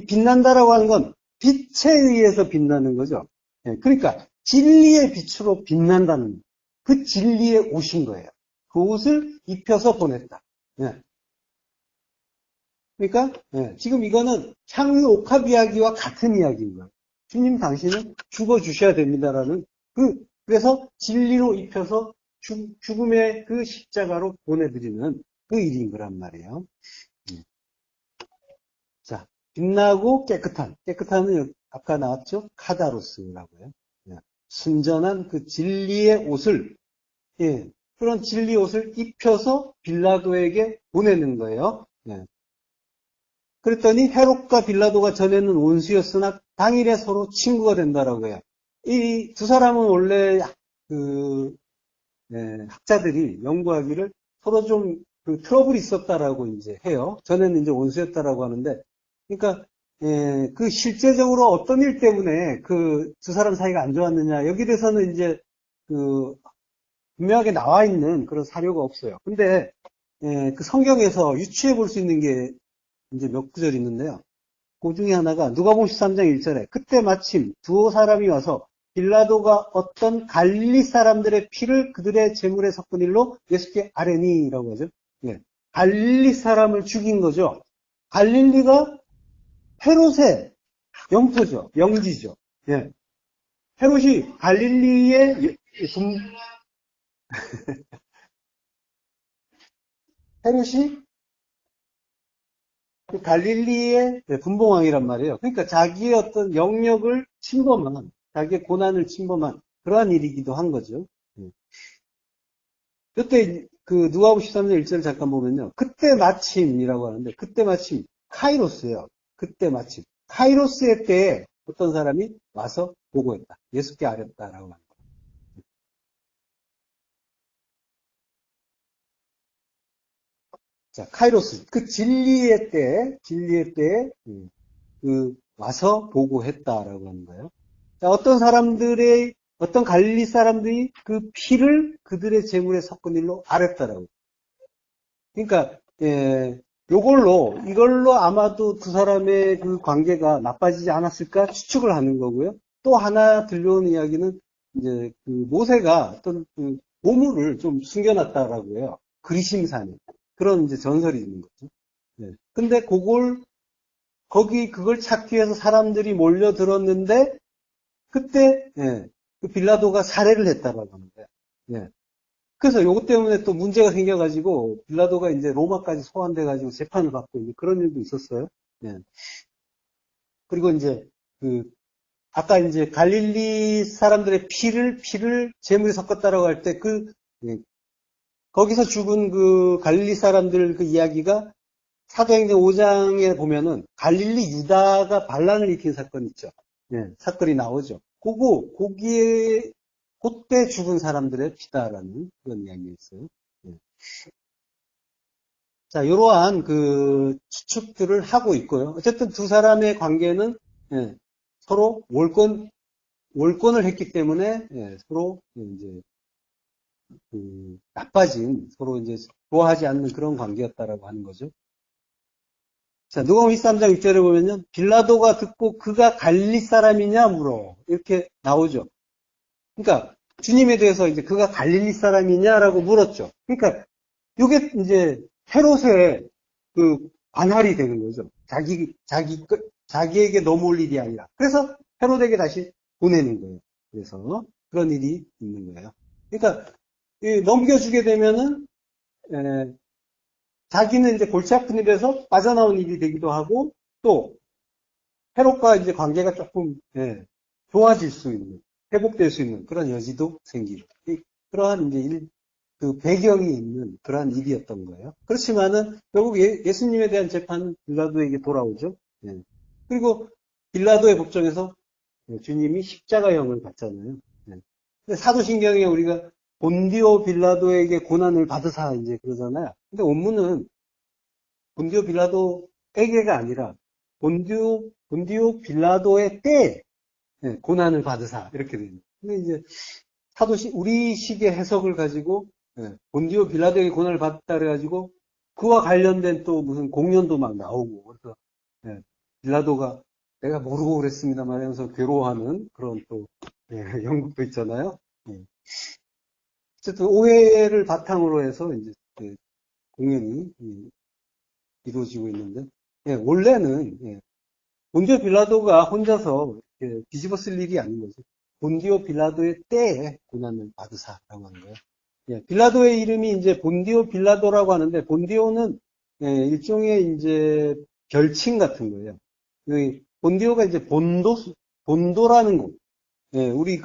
빛난다라고 하는 건 빛에 의해서 빛나는 거죠. 예, 그러니까 진리의 빛으로 빛난다는 그 진리에 오신 거예요. 그 옷을 입혀서 보냈다. 예. 그러니까 지금 이거는 향유 옥합 이야기와 같은 이야기인 거예요. 주님 당신은 죽어주셔야 됩니다라는 그래서 진리로 입혀서 죽음의 그 십자가로 보내드리는 그 일인 거란 말이에요. 자, 빛나고 깨끗한은 아까 나왔죠? 카다로스라고요. 순전한 그 진리의 옷을, 그런 진리 옷을 입혀서 빌라도에게 보내는 거예요. 그랬더니 헤롯과 빌라도가 전에는 원수였으나 당일에 서로 친구가 된다라고 해요. 이 두 사람은 원래 학자들이 연구하기를 서로 좀 트러블이 있었다라고 이제 해요. 전에는 이제 원수였다라고 하는데, 그러니까 그 실제적으로 어떤 일 때문에 그 두 사람 사이가 안 좋았느냐 여기에 대해서는 이제 분명하게 나와 있는 그런 사료가 없어요. 근데 그 성경에서 유추해 볼 수 있는 게 이제 몇 구절 있는데요. 그 중에 하나가 누가복음 13장 1절에 그때 마침 두 사람이 와서 빌라도가 어떤 갈릴리 사람들의 피를 그들의 제물에 섞은 일로 예수께 아뢰니라고 하죠. 갈릴리 사람을 죽인 거죠. 갈릴리가 헤롯의 영토죠. 영지죠. 헤롯이 갈릴리의 헤롯이 갈릴리의 분봉왕이란 말이에요. 그러니까 자기의 어떤 영역을 침범한, 자기의 고난을 침범한 그러한 일이기도 한 거죠. 그때 그 누가복음 13장 1절을 잠깐 보면요. 그때 마침이라고 하는데 그때 마침 카이로스예요. 그때 마침. 카이로스의 때에 어떤 사람이 와서 보고했다. 예수께 아뢰었다라고 합니다. 자, 카이로스. 그 진리의 때에, 와서 보고했다라고 하는 거예요. 자, 어떤 갈릴리 사람들이 그 피를 그들의 재물에 섞은 일로 아랬다라고. 그러니까, 이걸로 아마도 두 사람의 그 관계가 나빠지지 않았을까 추측을 하는 거고요. 또 하나 들려오는 이야기는, 이제, 그 모세가 어떤 그 보물을 좀 숨겨놨다라고 해요. 그리심산에. 그런 이제 전설이 있는 거죠. 근데 그걸 찾기 위해서 사람들이 몰려들었는데, 그때, 그 빌라도가 살해를 했다라고 하는데, 그래서 요것 때문에 또 문제가 생겨가지고, 빌라도가 이제 로마까지 소환돼가지고 재판을 받고 이제 그런 일도 있었어요. 예. 그리고 이제, 아까 이제 갈릴리 사람들의 피를 재물에 섞었다라고 할 때 예, 거기서 죽은 그 갈릴리 사람들 그 이야기가 사도행전 5장에 보면은 갈릴리 유다가 반란을 일으킨 사건 있죠. 사건이 나오죠. 그때 죽은 사람들의 피다라는 그런 이야기가 있어요. 예. 자, 이러한 그 추측들을 하고 있고요. 어쨌든 두 사람의 관계는 서로 월권을 했기 때문에 서로 이제 나빠진 서로 이제 좋아하지 않는 그런 관계였다라고 하는 거죠. 자, 누가복음 23장 6절에 보면요. 빌라도가 듣고 그가 갈릴리 사람이냐 물어. 이렇게 나오죠. 그러니까 주님에 대해서 이제 그가 갈릴리 사람이냐라고 물었죠. 그러니까 이게 이제 헤롯의 그 관할이 되는 거죠. 자기에게 넘어올 일이 아니라. 그래서 헤롯에게 다시 보내는 거예요. 그래서 그런 일이 있는 거예요. 그러니까 넘겨주게 되면은 자기는 이제 골치 아픈 일에서 빠져나온 일이 되기도 하고, 또, 헤롯과 이제 관계가 조금, 좋아질 수 있는, 회복될 수 있는 그런 여지도 생기고, 그러한 이제 그 배경이 있는 그러한 일이었던 거예요. 그렇지만은, 결국 예수님에 대한 재판은 빌라도에게 돌아오죠. 그리고 빌라도의 법정에서 주님이 십자가형을 받잖아요. 근데 사도신경에 우리가 본디오 빌라도에게 고난을 받으사 이제 그러잖아요. 근데 원문은 본디오 빌라도에게가 아니라 본디오 빌라도의 때에 고난을 받으사 이렇게 됩니다. 근데 이제 우리 식의 해석을 가지고 본디오 빌라도에게 고난을 받았다 그래가지고 그와 관련된 또 무슨 공연도 막 나오고 그래서 빌라도가 내가 모르고 그랬습니다만 하면서 괴로워하는 그런 또 연극도 있잖아요. 어쨌든 오해를 바탕으로 해서 이제 공연이 이루어지고 있는데 원래는 본디오 빌라도가 혼자서 뒤집어 쓸 일이 아닌 거죠. 본디오 빌라도의 때에 고난을 받으사라고 하는 거예요. 빌라도의 이름이 이제 본디오 빌라도라고 하는데 본디오는 일종의 이제 별칭 같은 거예요. 본디오가 이제 본도라는 곳. 우리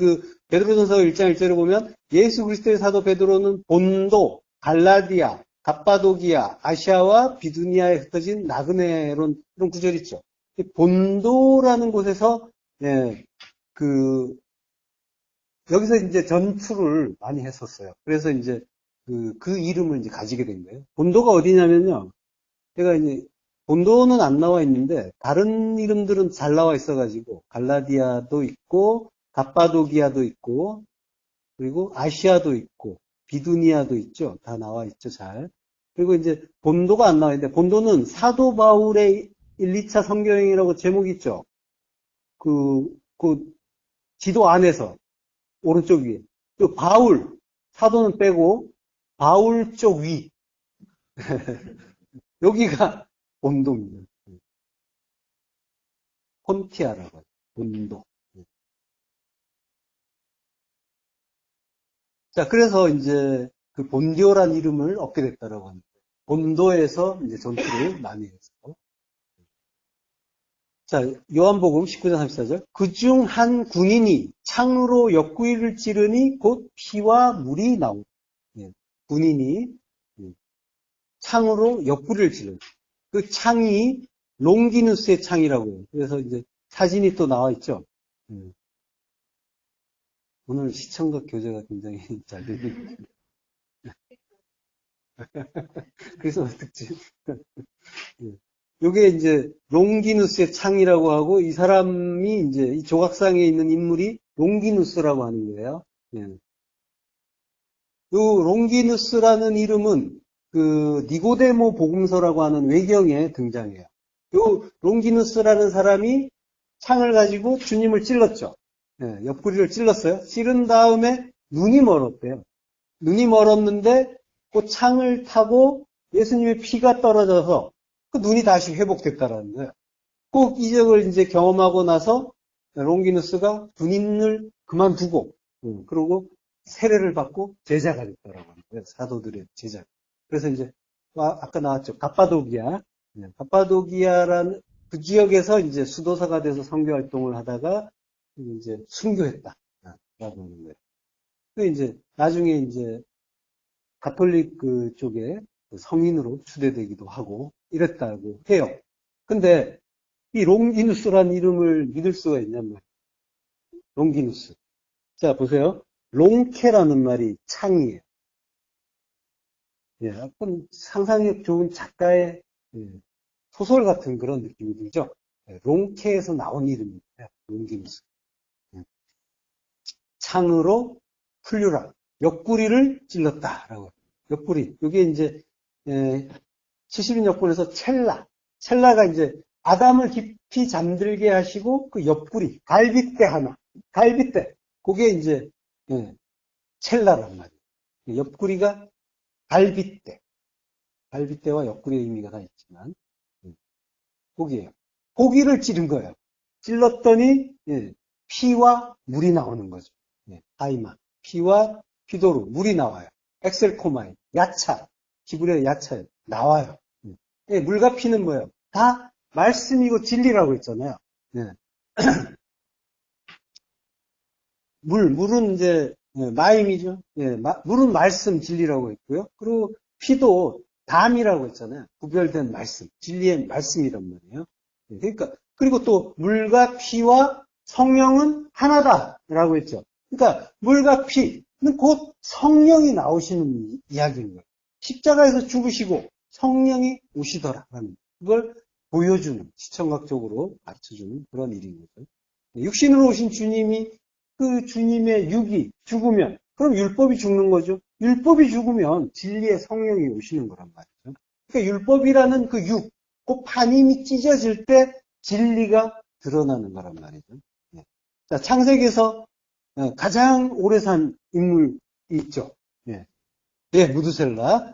베드로전서 1장 1절에 보면 예수 그리스도의 사도 베드로는 본도, 갈라디아, 갑바도기아, 아시아와 비두니아에 흩어진 나그네론 이런 구절 있죠. 본도라는 곳에서 여기서 이제 전투를 많이 했었어요. 그래서 이제 그 이름을 이제 가지게 된 거예요. 본도가 어디냐면요. 제가 이제 본도는 안 나와 있는데 다른 이름들은 잘 나와 있어가지고 갈라디아도 있고 갑바도기아도 있고 그리고 아시아도 있고 비두니아도 있죠. 다 나와 있죠. 잘. 그리고 이제 본도가 안 나와 있는데 본도는 사도 바울의 1, 2차 성경이라고 제목이 있죠. 그 지도 안에서 오른쪽 위에 사도는 빼고 바울 쪽 위 여기가 본도입니다. 폰티아라고 해요. 본도. 자, 그래서 이제 그 본디오란 이름을 얻게 됐다라고 합니다. 본도에서 이제 전투를 많이 했어. 자, 요한복음 19장 34절. 그중 한 군인이 창으로 옆구리를 찌르니 곧 피와 물이 나오고. 군인이 창으로 옆구리를 찌르는. 그 창이 롱기누스의 창이라고 해요. 그래서 이제 사진이 또 나와 있죠. 오늘 시청각 교재가 굉장히 잘 되는. 그래서 어떻지? 요게 이제 롱기누스의 창이라고 하고, 이 사람이 이제 이 조각상에 있는 인물이 롱기누스라고 하는 거예요. 예. 요 롱기누스라는 이름은 그 니고데모 복음서라고 하는 외경에 등장해요. 요 롱기누스라는 사람이 창을 가지고 주님을 찔렀죠. 예, 옆구리를 찔렀어요. 찌른 다음에 눈이 멀었대요. 눈이 멀었는데 그 창을 타고 예수님의 피가 떨어져서 그 눈이 다시 회복됐다라는 거예요. 꼭 이적을 이제 경험하고 나서 롱기누스가 군인을 그만두고 그러고 세례를 받고 제자가 됐다라고 하는 거예요. 사도들의 제자. 그래서 이제 아까 나왔죠. 갑바도기아. 갑바도기아라는 그 지역에서 이제 수도사가 돼서 선교 활동을 하다가 이제 순교했다라고 하는 거예요. 그 이제 나중에 이제 가톨릭 그 쪽에 성인으로 추대되기도 하고 이랬다고 해요. 근데 이 롱기누스란 이름을 믿을 수가 있냔 말이에요. 롱기누스. 자, 보세요. 롱케라는 말이 창이에요. 예, 약간 상상력 좋은 작가의 소설 같은 그런 느낌이 들죠. 예, 롱케에서 나온 이름입니다. 롱기누스. 예. 창으로 풀류라. 옆구리를 찔렀다라고. 옆구리. 이게 이제 70인 여권에서 첼라가 이제 아담을 깊이 잠들게 하시고 그 옆구리, 갈빗대 하나, 갈빗대. 그게 이제 첼라란 말이에요. 옆구리가 갈빗대. 갈빗대와 옆구리의 의미가 다 있지만 고기예요. 고기를 찌른 거예요. 찔렀더니 피와 물이 나오는 거죠. 하이마. 피와 피도루, 물이 나와요. 엑셀코마인, 야차, 기브리의 야차예요. 나와요. 물과 피는 뭐예요? 다 말씀이고 진리라고 했잖아요. 물은 이제 마임이죠. 물은 말씀, 진리라고 했고요. 그리고 피도 담이라고 했잖아요. 구별된 말씀, 진리의 말씀이란 말이에요. 그러니까 그리고 또 물과 피와 성령은 하나다라고 했죠. 그러니까 물과 피는 곧 성령이 나오시는 이야기인 거예요. 십자가에서 죽으시고 성령이 오시더라라는 그걸 보여주는 시청각적으로 가르쳐주는 그런 일인 거죠. 육신으로 오신 주님이 그 주님의 육이 죽으면 그럼 율법이 죽는 거죠. 율법이 죽으면 진리의 성령이 오시는 거란 말이죠. 그러니까 율법이라는 그 육, 그 판임이 찢어질 때 진리가 드러나는 거란 말이죠. 자, 창세기에서 가장 오래 산 인물이 있죠. 무드셀라.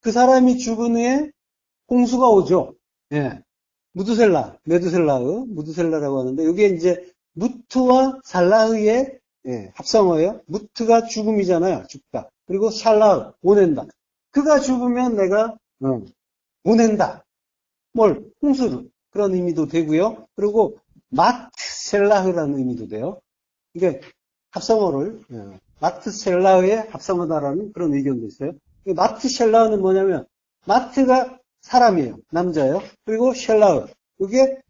그 사람이 죽은 후에 홍수가 오죠. 무드셀라라고 하는데, 이게 이제 무트와 살라흐의 합성어예요. 무트가 죽음이잖아요. 죽다. 그리고 살라흐, 보낸다. 그가 죽으면 내가 보낸다. 홍수를. 그런 의미도 되고요. 그리고 마트셀라흐라는 의미도 돼요. 이게 합성어를 마트셀라흐의 합성어다라는 그런 의견도 있어요. 마트셀라흐는 뭐냐면 마트가 사람이에요. 남자예요. 그리고 셀라흐. 이게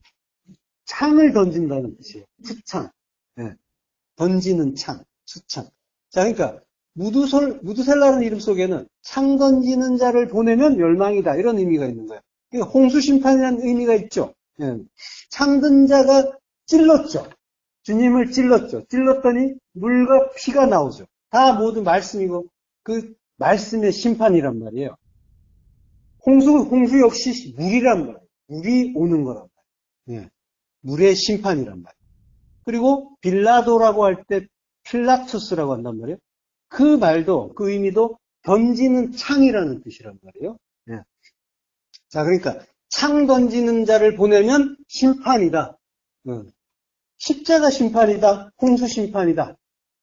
창을 던진다는 뜻이에요. 투창. 던지는 창, 수창. 자, 그러니까 무드셀라는 이름 속에는 창 던지는 자를 보내면 멸망이다. 이런 의미가 있는 거예요. 그러니까 홍수 심판이라는 의미가 있죠. 창 든 자가 찔렀죠. 주님을 찔렀죠. 찔렀더니 물과 피가 나오죠. 다 모두 말씀이고 그 말씀의 심판이란 말이에요. 홍수 역시 물이란 말이에요. 물이 오는 거란 말이에요. 물의 심판이란 말이에요. 그리고 빌라도라고 할 때 필라투스라고 한단 말이에요. 그 말도 그 의미도 던지는 창이라는 뜻이란 말이에요. 자, 그러니까 창 던지는 자를 보내면 심판이다. 십자가 심판이다. 홍수 심판이다.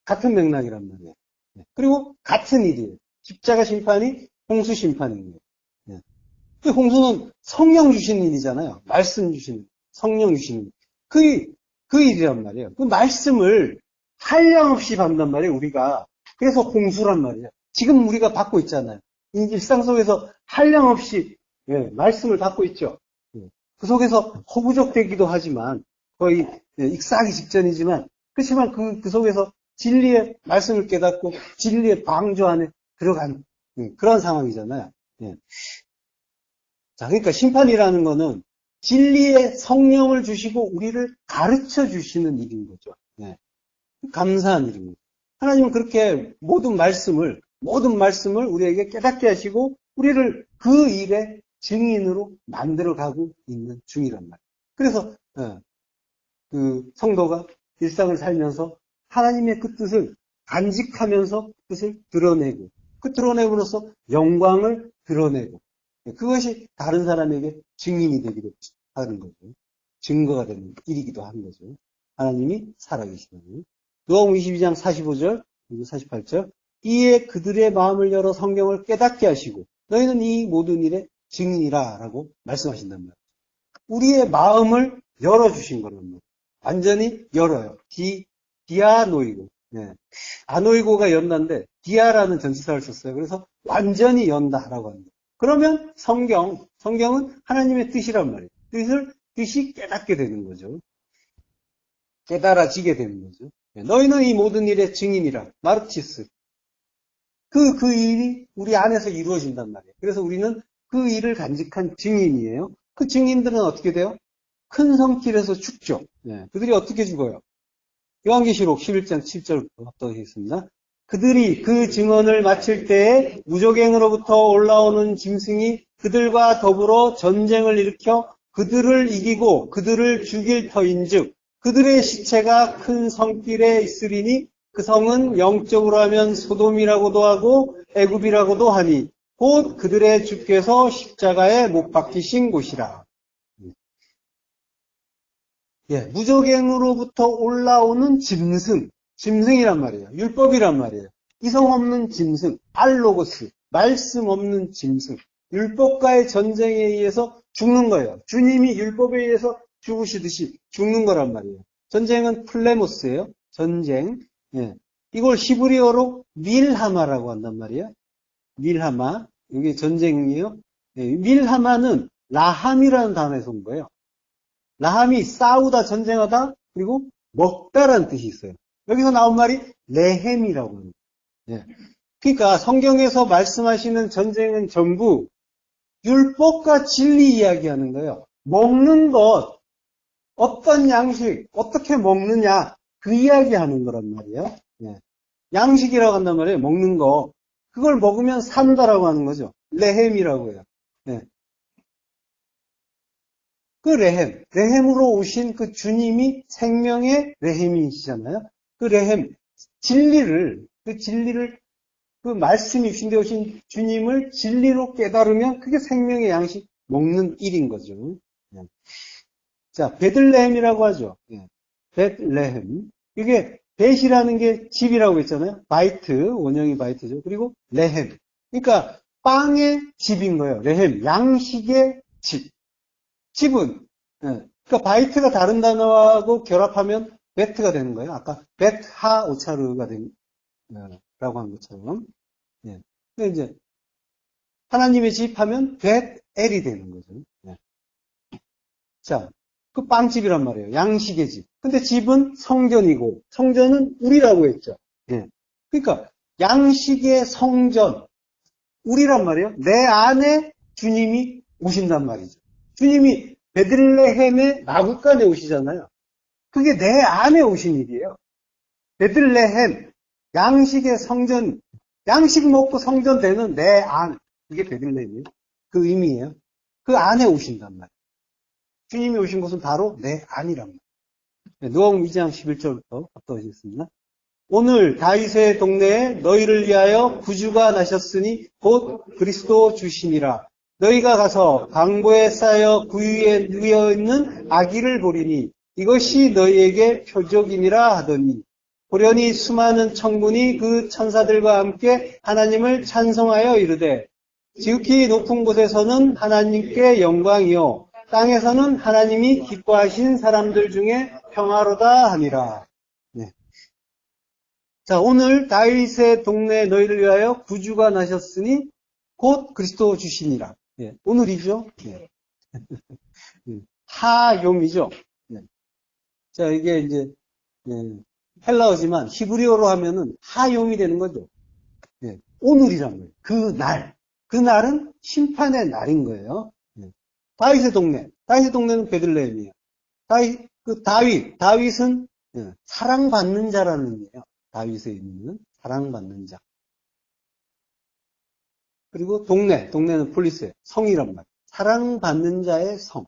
같은 맥락이란 말이에요. 그리고 같은 일이에요. 십자가 심판이 홍수 심판인 거예요. 그 홍수는 성령 주시는 일이잖아요. 말씀 주시는, 성령 주시는 일. 그 일이란 말이에요. 그 말씀을 한량없이 받는단 말이에요, 우리가. 그래서 홍수란 말이에요. 지금 우리가 받고 있잖아요. 일상 속에서 한량없이 말씀을 받고 있죠. 그 속에서 허구적되기도 하지만 거의 익사하기 직전이지만 그렇지만 그 속에서 진리의 말씀을 깨닫고 진리의 방주 안에 들어간 그런 상황이잖아요. 예. 자, 그러니까 심판이라는 거는 진리의 성령을 주시고 우리를 가르쳐 주시는 일인 거죠. 예. 감사한 일입니다. 하나님은 그렇게 모든 말씀을 우리에게 깨닫게 하시고 우리를 그 일의 증인으로 만들어가고 있는 중이란 말이에요. 그래서 그 성도가 일상을 살면서 하나님의 그 뜻을 간직하면서 뜻을 드러내고 그 드러냄으로써 영광을 드러내고 그것이 다른 사람에게 증인이 되기도 하는 거죠. 증거가 되는 일이기도 하는 거죠. 하나님이 살아계시다는. 누가복음 22장 45절 그리고 48절 이에 그들의 마음을 열어 성경을 깨닫게 하시고 너희는 이 모든 일의 증인이라 라고 말씀하신단 말이에요. 우리의 마음을 열어주신 거란 말이에요. 완전히 열어요. 디아노이고. 네. 아노이고가 연다인데 디아라는 전치사를 썼어요. 그래서 완전히 연다라고 합니다. 그러면 성경은 하나님의 뜻이란 말이에요. 뜻이 깨닫게 되는 거죠. 깨달아지게 되는 거죠. 너희는 이 모든 일의 증인이라. 마르치스. 그 일이 우리 안에서 이루어진단 말이에요. 그래서 우리는 그 일을 간직한 증인이에요. 그 증인들은 어떻게 돼요? 큰 성길에서 죽죠. 네. 그들이 어떻게 죽어요? 요한계시록 11장 7절부터 합독하겠습니다. 그들이 그 증언을 마칠 때에 무적행으로부터 올라오는 짐승이 그들과 더불어 전쟁을 일으켜 그들을 이기고 그들을 죽일 터인즉 그들의 시체가 큰 성길에 있으리니 그 성은 영적으로 하면 소돔이라고도 하고 애굽이라고도 하니 곧 그들의 주께서 십자가에 못 박히신 곳이라. 예, 무적행으로부터 올라오는 짐승이란 말이에요. 율법이란 말이에요. 이성 없는 짐승, 알로고스, 말씀 없는 짐승. 율법과의 전쟁에 의해서 죽는 거예요. 주님이 율법에 의해서 죽으시듯이 죽는 거란 말이에요. 전쟁은 플레모스예요. 전쟁. 예. 이걸 히브리어로 밀하마라고 한단 말이에요. 밀하마. 이게 전쟁이에요. 예, 밀하마는 라함이라는 단어에서 온 거예요. 라함이 싸우다, 전쟁하다, 그리고 먹다라는 뜻이 있어요. 여기서 나온 말이 레헴이라고 합니다. 예. 그러니까 성경에서 말씀하시는 전쟁은 전부 율법과 진리 이야기하는 거예요. 먹는 것, 어떤 양식, 어떻게 먹느냐, 그 이야기하는 거란 말이에요. 예. 양식이라고 한단 말이에요. 먹는 거. 그걸 먹으면 산다라고 하는 거죠. 레헴이라고 해요. 예. 그 레헴으로 오신 그 주님이 생명의 레헴이시잖아요. 그 레헴, 그 말씀이 주신데 오신 주님을 진리로 깨달으면 그게 생명의 양식 먹는 일인 거죠. 자, 베들레헴이라고 하죠. 베들레헴. 이게 벳이라는 게 집이라고 했잖아요. 바이트, 원형이 바이트죠. 그리고 레헴. 그러니까 빵의 집인 거예요. 레헴, 양식의 집. 집은, 그러니까 바이트가 다른 단어하고 결합하면 베트가 되는 거예요. 아까 벳하 오차르가 라고 한 것처럼. 예. 근데 이제, 하나님의 집 하면 벳엘이 되는 거죠. 예. 자, 그 빵집이란 말이에요. 양식의 집. 근데 집은 성전이고, 성전은 우리라고 했죠. 예. 그러니까, 양식의 성전, 우리란 말이에요. 내 안에 주님이 오신단 말이죠. 주님이 베들레헴의 마구간에 오시잖아요. 그게 내 안에 오신 일이에요. 베들레헴, 양식의 성전, 양식 먹고 성전 되는 내 안, 그게 베들레헴이에요. 그 의미예요. 그 안에 오신단 말이에요. 주님이 오신 곳은 바로 내 안이란 말이에요. 누가복음 2장 11절부터 합독하겠습니다. 오늘 다윗의 동네에 너희를 위하여 구주가 나셨으니 곧 그리스도 주시니라. 너희가 가서 강보에 쌓여 구유에 누워 있는 아기를 보리니 이것이 너희에게 표적이니라 하더니 보려니 수많은 천군이 그 천사들과 함께 하나님을 찬송하여 이르되 지극히 높은 곳에서는 하나님께 영광이요 땅에서는 하나님이 기뻐하신 사람들 중에 평화로다 하니라. 네. 자, 오늘 다윗의 동네에 너희를 위하여 구주가 나셨으니 곧 그리스도 주시니라. 예, 오늘이죠. 예. 하요미죠. 네. 자, 이게 이제, 예, 헬라어지만 히브리어로 하면은 하요미 되는 거죠. 예, 오늘이란 거예요. 그 날. 그 날은 심판의 날인 거예요. 예. 다윗의 동네는 베들레헴이에요. 다윗은 예, 사랑받는 자라는 의미예요. 다윗의 의미는 사랑받는 자. 그리고 동네는 폴리스예요. 성이란 말이에요. 사랑받는 자의 성.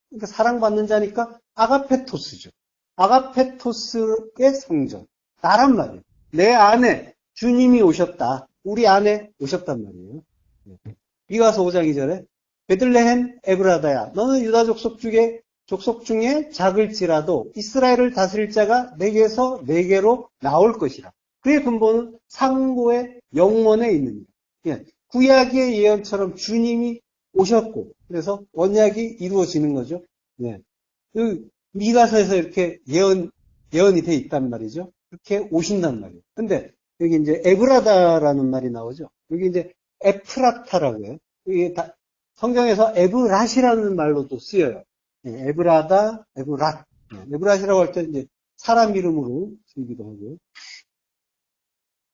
그러니까 사랑받는 자니까 아가페토스죠. 아가페토스의 성전. 나란 말이에요. 내 안에 주님이 오셨다. 우리 안에 오셨단 말이에요. 미가서 5장 2절에 베들레헴 에브라다야 너는 유다 족속 중에 작을지라도 이스라엘을 다스릴 자가 내게로 나올 것이라. 그의 근본은 상고의 영원에 있느니라. 예, 구약의 예언처럼 주님이 오셨고 그래서 언약이 이루어지는 거죠. 예. 미가서에서 이렇게 예언이 돼 있단 말이죠. 그렇게 오신단 말이에요. 근데 여기 이제 에브라다라는 말이 나오죠. 여기 이제 에프라타라고 해요. 이게 성경에서 에브랏이라는 말로도 쓰여요. 예, 에브랏. 예, 에브랏이라고 할 때 이제 사람 이름으로 쓰기도 하고요.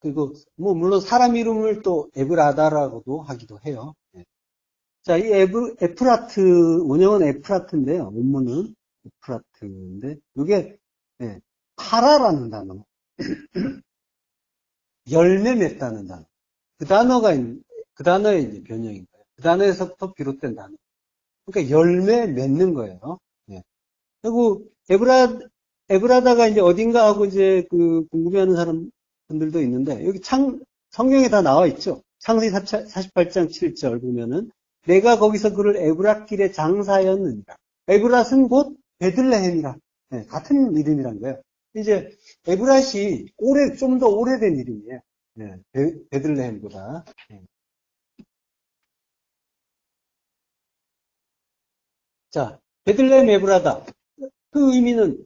그리고 뭐 물론 사람 이름을 또 에브라다라고도 하기도 해요. 예. 자, 이 에프라트 원형은 에프라트인데요. 원문은 에프라트인데 이게 예, 파라라는 단어, 열매 맺다는 단어. 그 단어의 이제 변형인 거예요. 그 단어에서부터 비롯된 단어. 그러니까 열매 맺는 거예요. 예. 그리고 에브라다가 이제 어딘가 하고 이제 그 궁금해하는 사람들도 있는데 여기 성경에 다 나와 있죠. 창세기 48장 7절 보면은 내가 거기서 그를 에브랏길에 장사하였느니라. 에브랏은 곧 베들레헴이라. 예, 같은 이름이란 거예요. 이제 에브랏이 좀 더 오래된 이름이에요. 예, 베들레헴보다. 예. 자, 베들레헴 에브라다. 그 의미는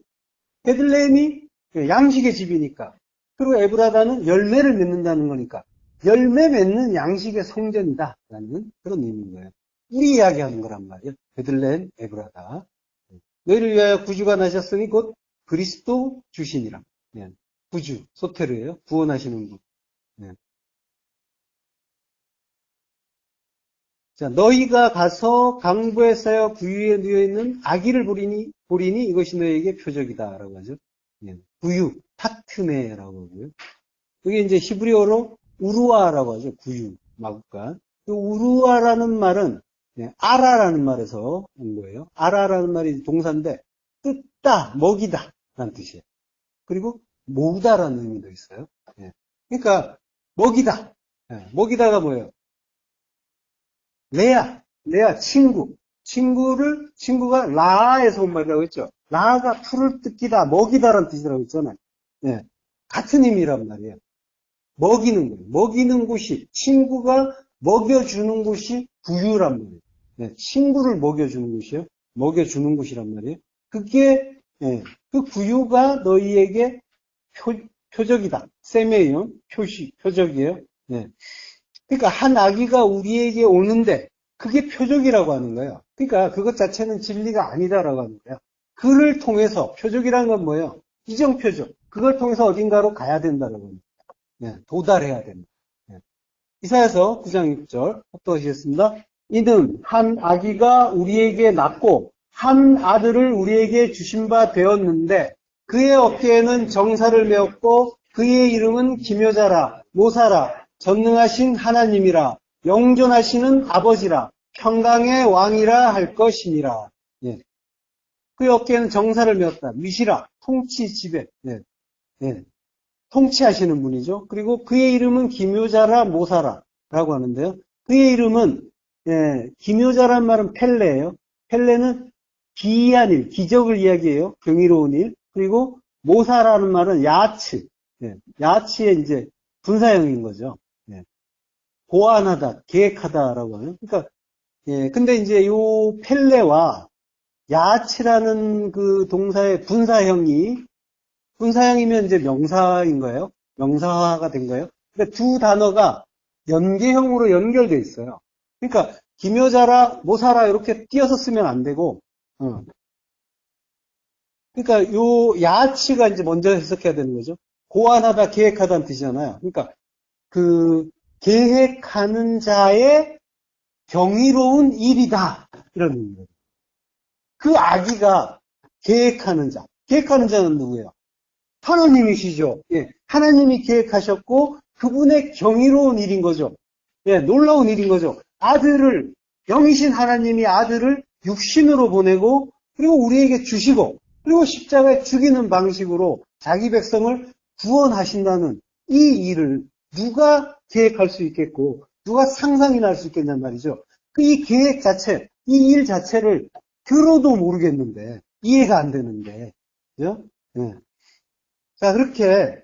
베들레헴이 양식의 집이니까. 그리고 에브라다는 열매를 맺는다는 거니까. 열매 맺는 양식의 성전이다라는 그런 의미인 거예요. 우리 이야기하는 거란 말이에요. 베들레헴 에브라다. 너희를 위하여 구주가 나셨으니 곧 그리스도 주시니라. 예. 구주, 소테르예요. 구원하시는 분. 예. 자, 너희가 가서 강보에 쌓여 구유에 누워있는 아기를 보리니 이것이 너희에게 표적이다. 라고 하죠. 예. 구유, 파트메라고 하고요. 이게 이제 히브리어로 우루아라고 하죠. 구유, 마구간. 우루아라는 말은 아라라는 말에서 온 거예요. 아라라는 말이 동사인데 뜯다, 먹이다 라는 뜻이에요. 그리고 모으다라는 의미도 있어요. 예. 그러니까 먹이다. 예. 먹이다가 뭐예요? 레아, 친구가 라에서 온 말이라고 했죠. 라가 풀을 뜯기다, 먹이다라는 뜻이라고 했잖아요. 예. 같은 의미란 말이에요. 먹이는 거예요. 먹이는 곳이, 친구가 먹여주는 곳이 구유란 말이에요. 예. 친구를 먹여주는 곳이요. 먹여주는 곳이란 말이에요. 그게, 예. 그 구유가 너희에게 표적이다. 세메이요. 표적이에요. 예. 그러니까 한 아기가 우리에게 오는데 그게 표적이라고 하는 거예요. 그러니까 그것 자체는 진리가 아니다라고 하는 거예요. 그를 통해서 표적이라는 건 뭐예요? 이정표적. 그걸 통해서 어딘가로 가야 된다는 겁니다. 네, 도달해야 된다. 네. 이사야서 9장 6절 합독하시겠습니다. 이는 한 아기가 우리에게 낳고 한 아들을 우리에게 주신 바 되었는데 그의 어깨에는 정사를 메었고 그의 이름은 기묘자라 모사라 전능하신 하나님이라 영존하시는 아버지라 평강의 왕이라 할 것이니라. 예. 그의 어깨에는 정사를 메었다. 미시라 통치 지배. 예. 예. 통치하시는 분이죠. 그리고 그의 이름은 기묘자라 모사라라고 하는데요. 그의 이름은 기묘자란 말은 펠레예요. 펠레는 기이한 일, 기적을 이야기해요. 경이로운 일. 그리고 모사라는 말은 야츠. 야츠의 이제 분사형인 거죠. 보완하다, 계획하다라고 하는. 그러니까 근데 이제 요 펠레와 야츠라는 그 동사의 분사형이면 이제 명사인 거예요. 명사화가 된 거예요. 근데 두 단어가 연계형으로 연결돼 있어요. 그러니까 기묘자라, 모사라, 이렇게 띄어서 쓰면 안 되고, 그러니까 요 야치가 이제 먼저 해석해야 되는 거죠. 고안하다, 계획하다는 뜻이잖아요. 그러니까 그 계획하는 자의 경이로운 일이다. 이런 의미예요. 그 아기가 계획하는 자. 계획하는 자는 누구예요? 하나님이시죠. 예, 하나님이 계획하셨고 그분의 경이로운 일인 거죠. 예, 놀라운 일인 거죠. 아들을, 영이신 하나님이 아들을 육신으로 보내고 그리고 우리에게 주시고 그리고 십자가에 죽이는 방식으로 자기 백성을 구원하신다는 이 일을 누가 계획할 수 있겠고 누가 상상이나 할 수 있겠냔 말이죠. 그 이 계획 자체, 이 일 자체를 들어도 모르겠는데 이해가 안 되는데, 그죠? 예. 자, 그렇게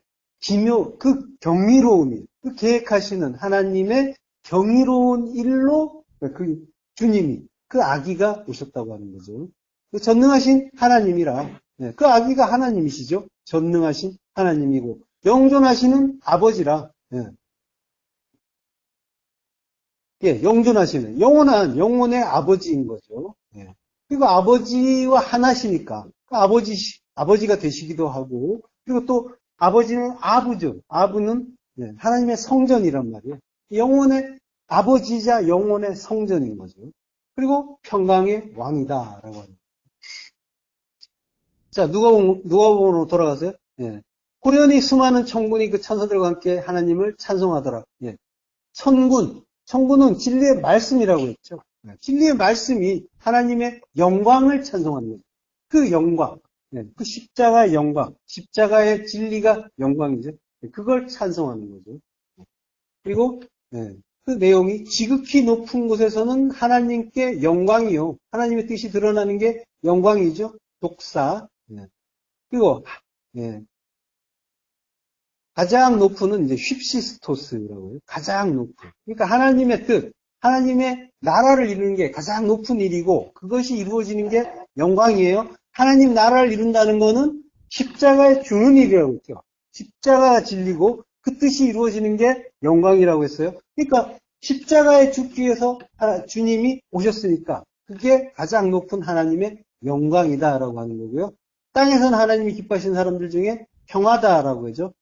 그 경이로운 일, 그 계획하시는 하나님의 경이로운 일로 그 주님이, 그 아기가 오셨다고 하는 거죠. 그 전능하신 하나님이라, 그 아기가 하나님이시죠. 전능하신 하나님이고, 영존하시는 아버지라, 영존하시는, 영혼의 아버지인 거죠. 그리고 아버지와 하나시니까, 그 아버지가 되시기도 하고, 그리고 또 아버지는 아부죠. 아부는 하나님의 성전이란 말이에요. 영혼의 아버지자 영혼의 성전인 거죠. 그리고 평강의 왕이다라고 합니다. 자, 누가복음으로 돌아가세요. 호련히 수많은 천군이 그 천사들과 함께 하나님을 찬송하더라. 천군은 진리의 말씀이라고 했죠. 진리의 말씀이 하나님의 영광을 찬송하는 거죠. 그 영광, 그 십자가의 영광, 십자가의 진리가 영광이죠. 그걸 찬송하는 거죠. 그리고 그 내용이 지극히 높은 곳에서는 하나님께 영광이요. 하나님의 뜻이 드러나는 게 영광이죠. 독사. 그리고 가장 높은은 이제 휩시스토스라고 해요. 가장 높은. 그러니까 하나님의 뜻, 하나님의 나라를 이루는 게 가장 높은 일이고 그것이 이루어지는 게 영광이에요. 하나님 나라를 이룬다는 거는 십자가에 주는 일이라고 했죠. 십자가가 진리고 그 뜻이 이루어지는 게 영광이라고 했어요. 그러니까 십자가에 죽기 위해서 주님이 오셨으니까 그게 가장 높은 하나님의 영광이다라고 하는 거고요. 땅에서는 하나님이 기뻐하시는 사람들 중에 평화다라고 하죠.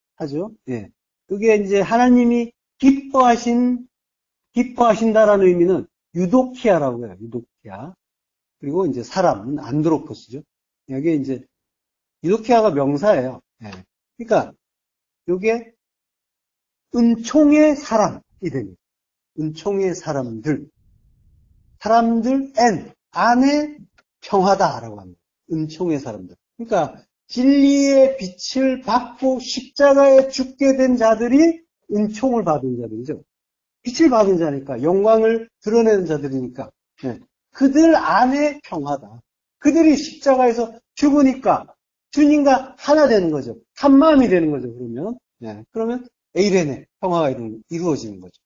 그게 이제 하나님이 기뻐하신다라는 의미는 유도키아라고 해요. 유도키아. 그리고 이제 사람은 안드로포스죠. 여기에 이제 유도키아가 명사예요. 그러니까 이게 은총의 사람이 됩니다. 은총의 사람들 안에 평화다라고 합니다. 은총의 사람들. 그러니까 진리의 빛을 받고 십자가에 죽게 된 자들이 은총을 받은 자들이죠. 빛을 받은 자니까, 영광을 드러내는 자들이니까, 그들 안에 평화다. 그들이 십자가에서 죽으니까 주님과 하나 되는 거죠. 한 마음이 되는 거죠, 그러면. 그러면 에이레네, 평화가 이루어지는 거죠.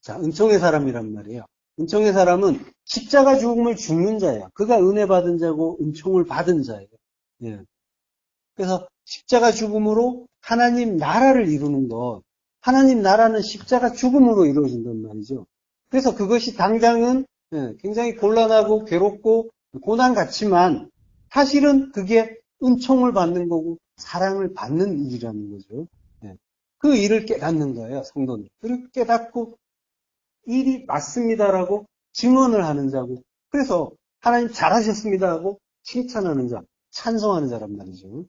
자, 은총의 사람이란 말이에요. 은총의 사람은 십자가 죽음을 죽는 자예요. 그가 은혜 받은 자고 은총을 받은 자예요. 그래서 십자가 죽음으로 하나님 나라를 이루는 것, 하나님 나라는 십자가 죽음으로 이루어진단 말이죠. 그래서 그것이 당장은 굉장히 곤란하고 괴롭고 고난 같지만 사실은 그게 은총을 받는 거고 사랑을 받는 일이라는 거죠. 그 일을 깨닫는 거예요, 성도는. 그리고 깨닫고 일이 맞습니다라고 증언을 하는 자고, 그래서 하나님 잘하셨습니다 하고 칭찬하는 자, 찬송하는 자란 말이죠.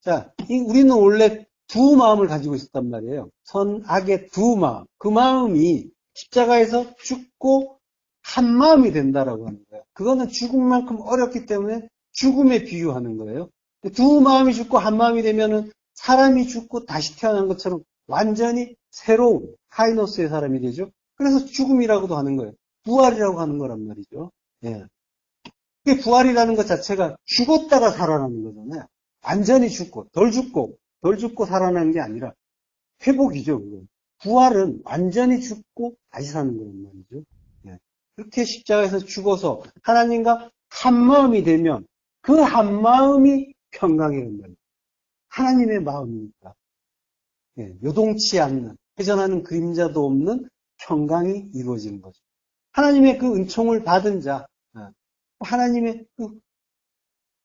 자, 우리는 원래 두 마음을 가지고 있었단 말이에요. 선악의 두 마음. 그 마음이 십자가에서 죽고 한 마음이 된다라고 하는 거예요. 그거는 죽음만큼 어렵기 때문에 죽음에 비유하는 거예요. 두 마음이 죽고 한 마음이 되면은 사람이 죽고 다시 태어난 것처럼 완전히 새로운 카이노스의 사람이 되죠. 그래서 죽음이라고도 하는 거예요. 부활이라고 하는 거란 말이죠. 그게 부활이라는 것 자체가 죽었다가 살아나는 거잖아요. 완전히 죽고, 덜 죽고 살아나는 게 아니라 회복이죠. 그건. 부활은 완전히 죽고 다시 사는 거란 말이죠. 그렇게 십자가에서 죽어서 하나님과 한 마음이 되면 그 한 마음이 평강이란 말이에요. 하나님의 마음이니까. 요동치 않는, 회전하는 그림자도 없는 평강이 이루어지는 거죠. 하나님의 그 은총을 받은 자, 하나님의 그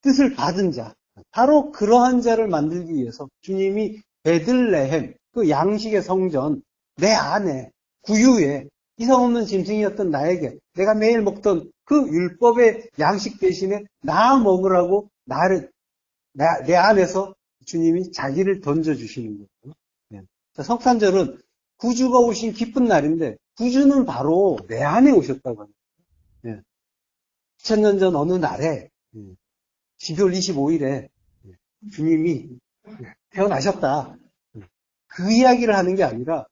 뜻을 받은 자, 바로 그러한 자를 만들기 위해서 주님이 베들레헴, 그 양식의 성전, 내 안에, 구유에, 이상 없는 짐승이었던 나에게, 내가 매일 먹던 그 율법의 양식 대신에 나 먹으라고 내 안에서 주님이 자기를 던져주시는 거예요. 네. 자, 성탄절은 구주가 오신 기쁜 날인데, 구주는 바로 내 안에 오셨다고 합니다. 네. 2000년 전 어느 날에, 12월 25일에 주님이 태어나셨다. 그 이야기를 하는 게 아니라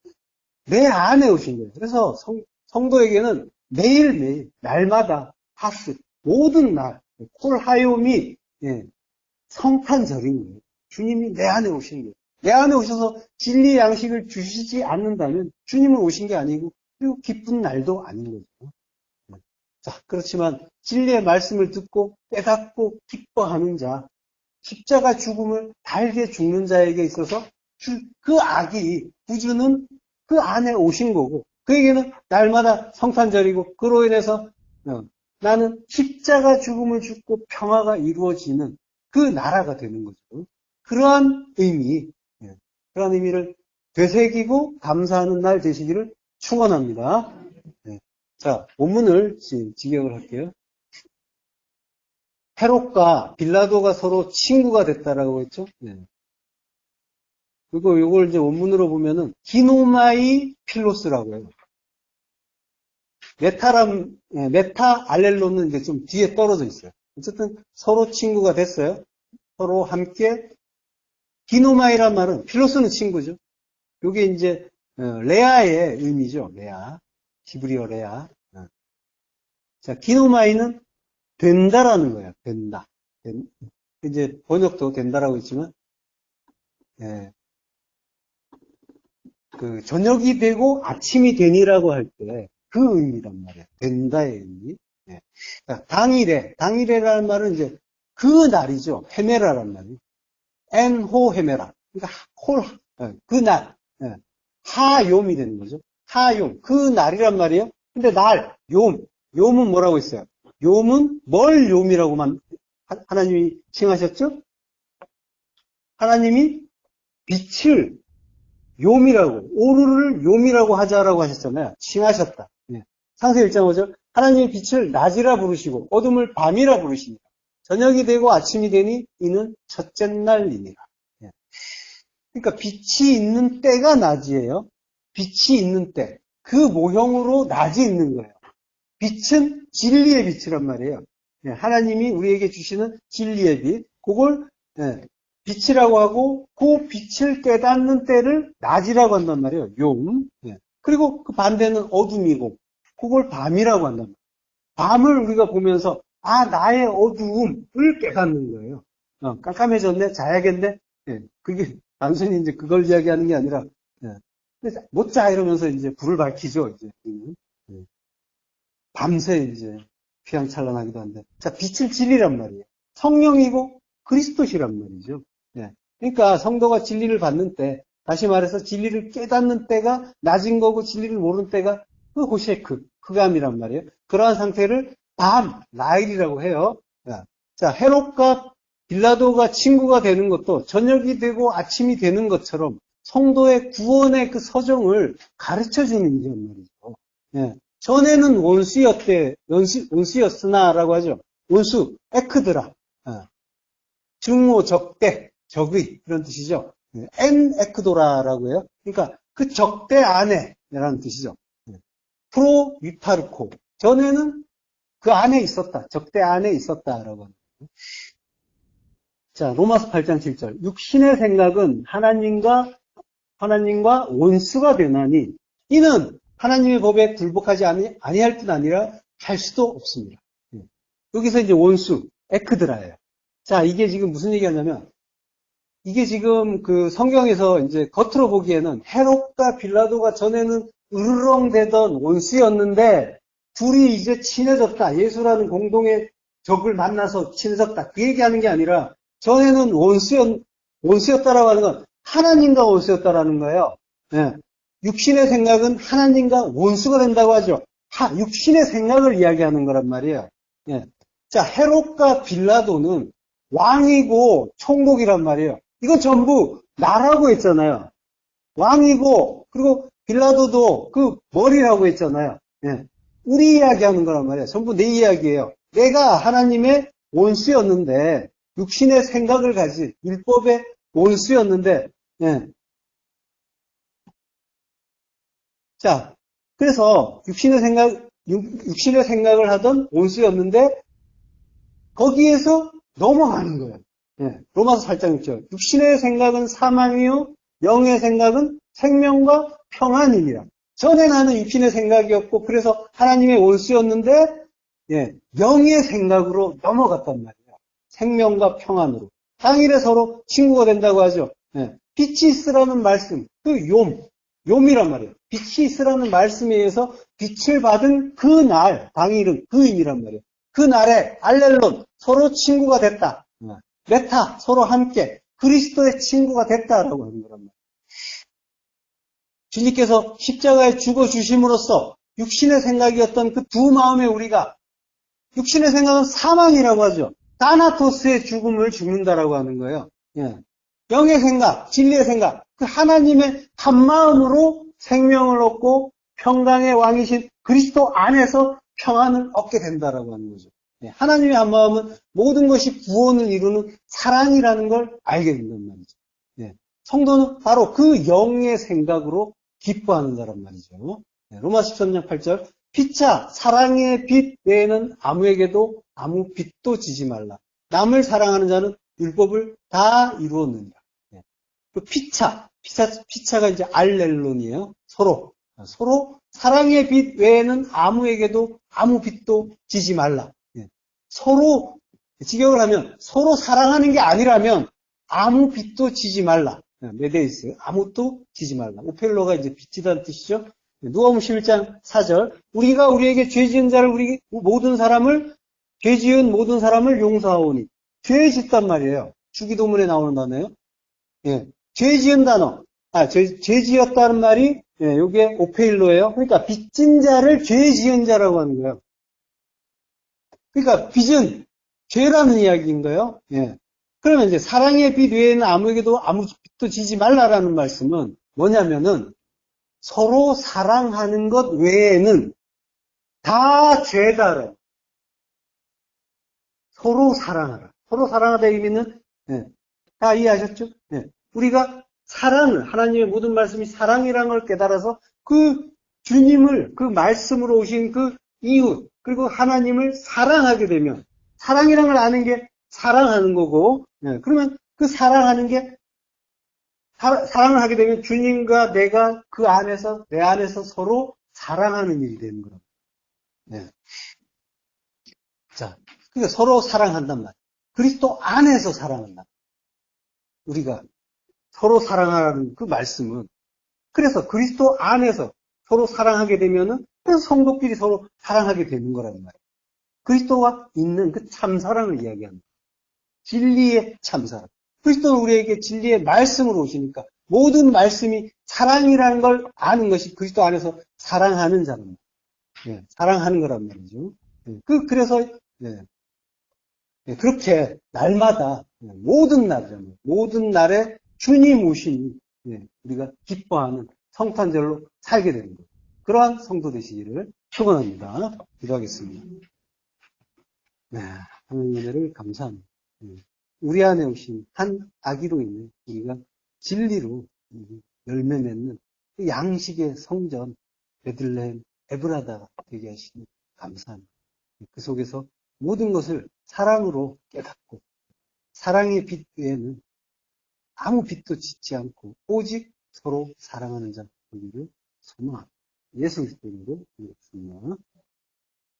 내 안에 오신 거예요. 그래서 성도에게는 매일매일, 날마다, 하스, 모든 날, 콜하요미, 성탄절인 거예요. 주님이 내 안에 오신 거예요. 내 안에 오셔서 진리의 양식을 주시지 않는다면 주님은 오신 게 아니고, 그리고 기쁜 날도 아닌 거죠. 자, 그렇지만 진리의 말씀을 듣고 깨닫고 기뻐하는 자, 십자가 죽음을 달게 죽는 자에게 있어서 그 아기, 구주는 그 안에 오신 거고, 그에게는 날마다 성탄절이고, 그로 인해서 나는 십자가 죽음을 죽고 평화가 이루어지는 그 나라가 되는 거죠. 그러한 의미를 되새기고 감사하는 날 되시기를 축원합니다. 자, 본문을 직역을 할게요. 헤롯과 빌라도가 서로 친구가 됐다라고 했죠. 그리고 이걸 이제 원문으로 보면은 기노마이 필로스라고 해요. 메타 알렐로는 이제 좀 뒤에 떨어져 있어요. 어쨌든 서로 친구가 됐어요. 서로 함께 기노마이란 말은 필로스는 친구죠. 이게 이제 레아의 의미죠. 레아. 히브리어 레아. 자, 기노마이는 된다라는 거예요. 된다. 이제 번역도 된다라고 했지만, 그 저녁이 되고 아침이 되니라고 할 때 그 의미란 말이에요. 된다의 의미. 당일에라는 말은 이제 그 날이죠. 헤메라란 말이에요. 엔호 헤메라. 그러니까 그날. 하욤이 되는 거죠. 하욤. 그 날이란 말이에요. 근데 욤은 뭐라고 했어요? 욤은 뭘 욤이라고만 하나님이 칭하셨죠? 하나님이 빛을 욤이라고, 오르를 욤이라고 하자라고 하셨잖아요. 칭하셨다. 창세 1장 5절. 하나님의 빛을 낮이라 부르시고 어둠을 밤이라 부르시니라. 저녁이 되고 아침이 되니 이는 첫째 날이니라. 그러니까 빛이 있는 때가 낮이에요. 빛이 있는 때. 그 모형으로 낮이 있는 거예요. 빛은 진리의 빛이란 말이에요. 하나님이 우리에게 주시는 진리의 빛. 그걸 빛이라고 하고 그 빛을 깨닫는 때를 낮이라고 한단 말이에요. 욤. 그리고 그 반대는 어둠이고 그걸 밤이라고 한단 말이에요. 밤을 우리가 보면서 나의 어두움을 깨닫는 거예요. 깜깜해졌네, 자야겠네. 그게 단순히 이제 그걸 이야기하는 게 아니라 못 자 이러면서 이제 불을 밝히죠. 이제 밤새 이제 휘황찬란하기도 한데. 자, 빛을 진리란 말이에요. 성령이고 그리스도시란 말이죠. 그러니까 성도가 진리를 받는 때, 다시 말해서 진리를 깨닫는 때가 낮은 거고 진리를 모르는 때가 그 호셰크, 흑암이란 말이에요. 그러한 상태를 나일이라고 해요. 자, 헤롯과 빌라도가 친구가 되는 것도 저녁이 되고 아침이 되는 것처럼 성도의 구원의 그 서정을 가르쳐 주는 일이란 말이죠. 전에는 원수였으나라고 하죠. 원수, 에크드라. 증오, 적대, 적의, 이런 뜻이죠. 에크도라라고 해요. 그러니까 그 적대 안에라는 뜻이죠. 프로 위파르코. 전에는 그 안에 있었다. 적대 안에 있었다라고 합니다. 자, 로마서 8장 7절. 육신의 생각은 하나님과 원수가 되나니 이는 하나님의 법에 굴복하지 아니할 뿐 아니라 할 수도 없습니다. 여기서 이제 원수, 에크드라예요. 자, 이게 지금 무슨 얘기하냐면 이게 지금 그 성경에서 이제 겉으로 보기에는 헤롯과 빌라도가 전에는 으르렁대던 원수였는데 둘이 이제 친해졌다. 예수라는 공동의 적을 만나서 친해졌다. 그 얘기하는 게 아니라 전에는 원수였다라고 하는 건 하나님과 원수였다라는 거예요. 육신의 생각은 하나님과 원수가 된다고 하죠. 육신의 생각을 이야기하는 거란 말이에요. 예. 자, 헤롯과 빌라도는 왕이고 총독이란 말이에요. 이건 전부 나라고 했잖아요. 왕이고, 그리고 빌라도도 그 머리라고 했잖아요. 예. 우리 이야기하는 거란 말이에요. 전부 내 이야기예요. 내가 하나님의 원수였는데, 육신의 생각을 가진 율법의 원수였는데, 예. 자, 그래서 육신의 생각을 하던 원수였는데, 거기에서 넘어가는 거예요. 예. 로마서 8장 6절. 육신의 생각은 사망이요, 영의 생각은 생명과 평안이니라. 전에 나는 육신의 생각이었고, 그래서 하나님의 원수였는데, 예, 영의 생각으로 넘어갔단 말이에요. 생명과 평안으로. 당일에 서로 친구가 된다고 하죠. 예. 빛이 있으라는 말씀, 요미란 말이에요. 빛이 있으라는 말씀에 의해서 빛을 받은 그 날, 당일은 그 의미란 말이에요. 그 날에 알렐론, 서로 친구가 됐다. 메타, 서로 함께 그리스도의 친구가 됐다라고 하는 거란 말이에요. 주님께서 십자가에 죽어주심으로써 육신의 생각이었던 그 두 마음의 우리가, 육신의 생각은 사망이라고 하죠. 다나토스의 죽음을 죽는다라고 하는 거예요. 예. 영의 생각, 진리의 생각, 그 하나님의 한 마음으로 생명을 얻고 평강의 왕이신 그리스도 안에서 평안을 얻게 된다라고 하는 거죠. 예. 하나님의 한 마음은 모든 것이 구원을 이루는 사랑이라는 걸 알게 된단 말이죠. 예. 성도는 바로 그 영의 생각으로 기뻐하는 자란 말이죠. 예. 로마 13장 8절 피차 사랑의 빛 외에는 아무에게도 아무 빛도 지지 말라. 남을 사랑하는 자는 율법을 다 이루었느니라. 예. 그 피차가 이제 알렐론이에요. 서로 사랑의 빛 외에는 아무에게도 아무 빛도 지지 말라. 예. 서로 직역을 하면 서로 사랑하는 게 아니라면 아무 빛도 지지 말라. 메데이스 아무것도 지지 말라. 오펠로가 이제 빛이라는 뜻이죠. 누가복음 11장 4절 우리가 우리에게 죄 지은 자를 죄 지은 모든 사람을 용서하오니 죄 짓단 말이에요. 주기도문에 나오는 단어예요. 예. 죄 지은 단어. 죄 지었다는 말이 이게 오페일로예요. 그러니까 빚진 자를 죄 지은 자라고 하는 거예요. 그러니까 빚은 죄라는 이야기인 거예요. 예. 그러면 이제 사랑의 빛 외에는 아무에게도 아무 빛도 지지 말라라는 말씀은 뭐냐면은 서로 사랑하는 것 외에는 다 죄다라. 서로 사랑하라. 서로 사랑하다 의미는 다 이해하셨죠? 우리가 하나님의 모든 말씀이 사랑이라는 걸 깨달아서 그 주님을 그 말씀으로 오신 그 이웃 그리고 하나님을 사랑하게 되면 사랑이라는 걸 아는 게 사랑하는 거고 그러면 그 사랑을 하게 되면 주님과 내가 그 안에서 내 안에서 서로 사랑하는 일이 되는 거라고. 자, 그러니까 서로 사랑한단 말이에요. 그리스도 안에서 사랑한다. 우리가 서로 사랑하라는 그 말씀은 그래서 그리스도 안에서 서로 사랑하게 되면은 그래서 성도끼리 서로 사랑하게 되는 거란 말이에요. 그리스도가 있는 그 참사랑을 이야기합니다. 진리의 참사랑. 그리스도는 우리에게 진리의 말씀으로 오시니까 모든 말씀이 사랑이라는 걸 아는 것이 그리스도 안에서 사랑하는 자랍니다. 사랑하는 거란 말이죠. 그래서 그렇게 날마다 모든 날이잖아요. 모든 날에 주님 오시니 우리가 기뻐하는 성탄절로 살게 되는 거예요. 그러한 성도 되시기를 축원합니다. 기도하겠습니다. 하나님의 은혜를 감사합니다. 우리 안에 오신 한 아기로 인해 우리가 진리로 열매 맺는 그 양식의 성전 베들레헴 에브라다가 되게 하시니 감사합니다. 그 속에서 모든 것을 사랑으로 깨닫고 사랑의 빛 외에는 아무 빛도 짓지 않고 오직 서로 사랑하는 자 되기를 소망합니다. 예수 그리스도 이름으로 기도했습니다.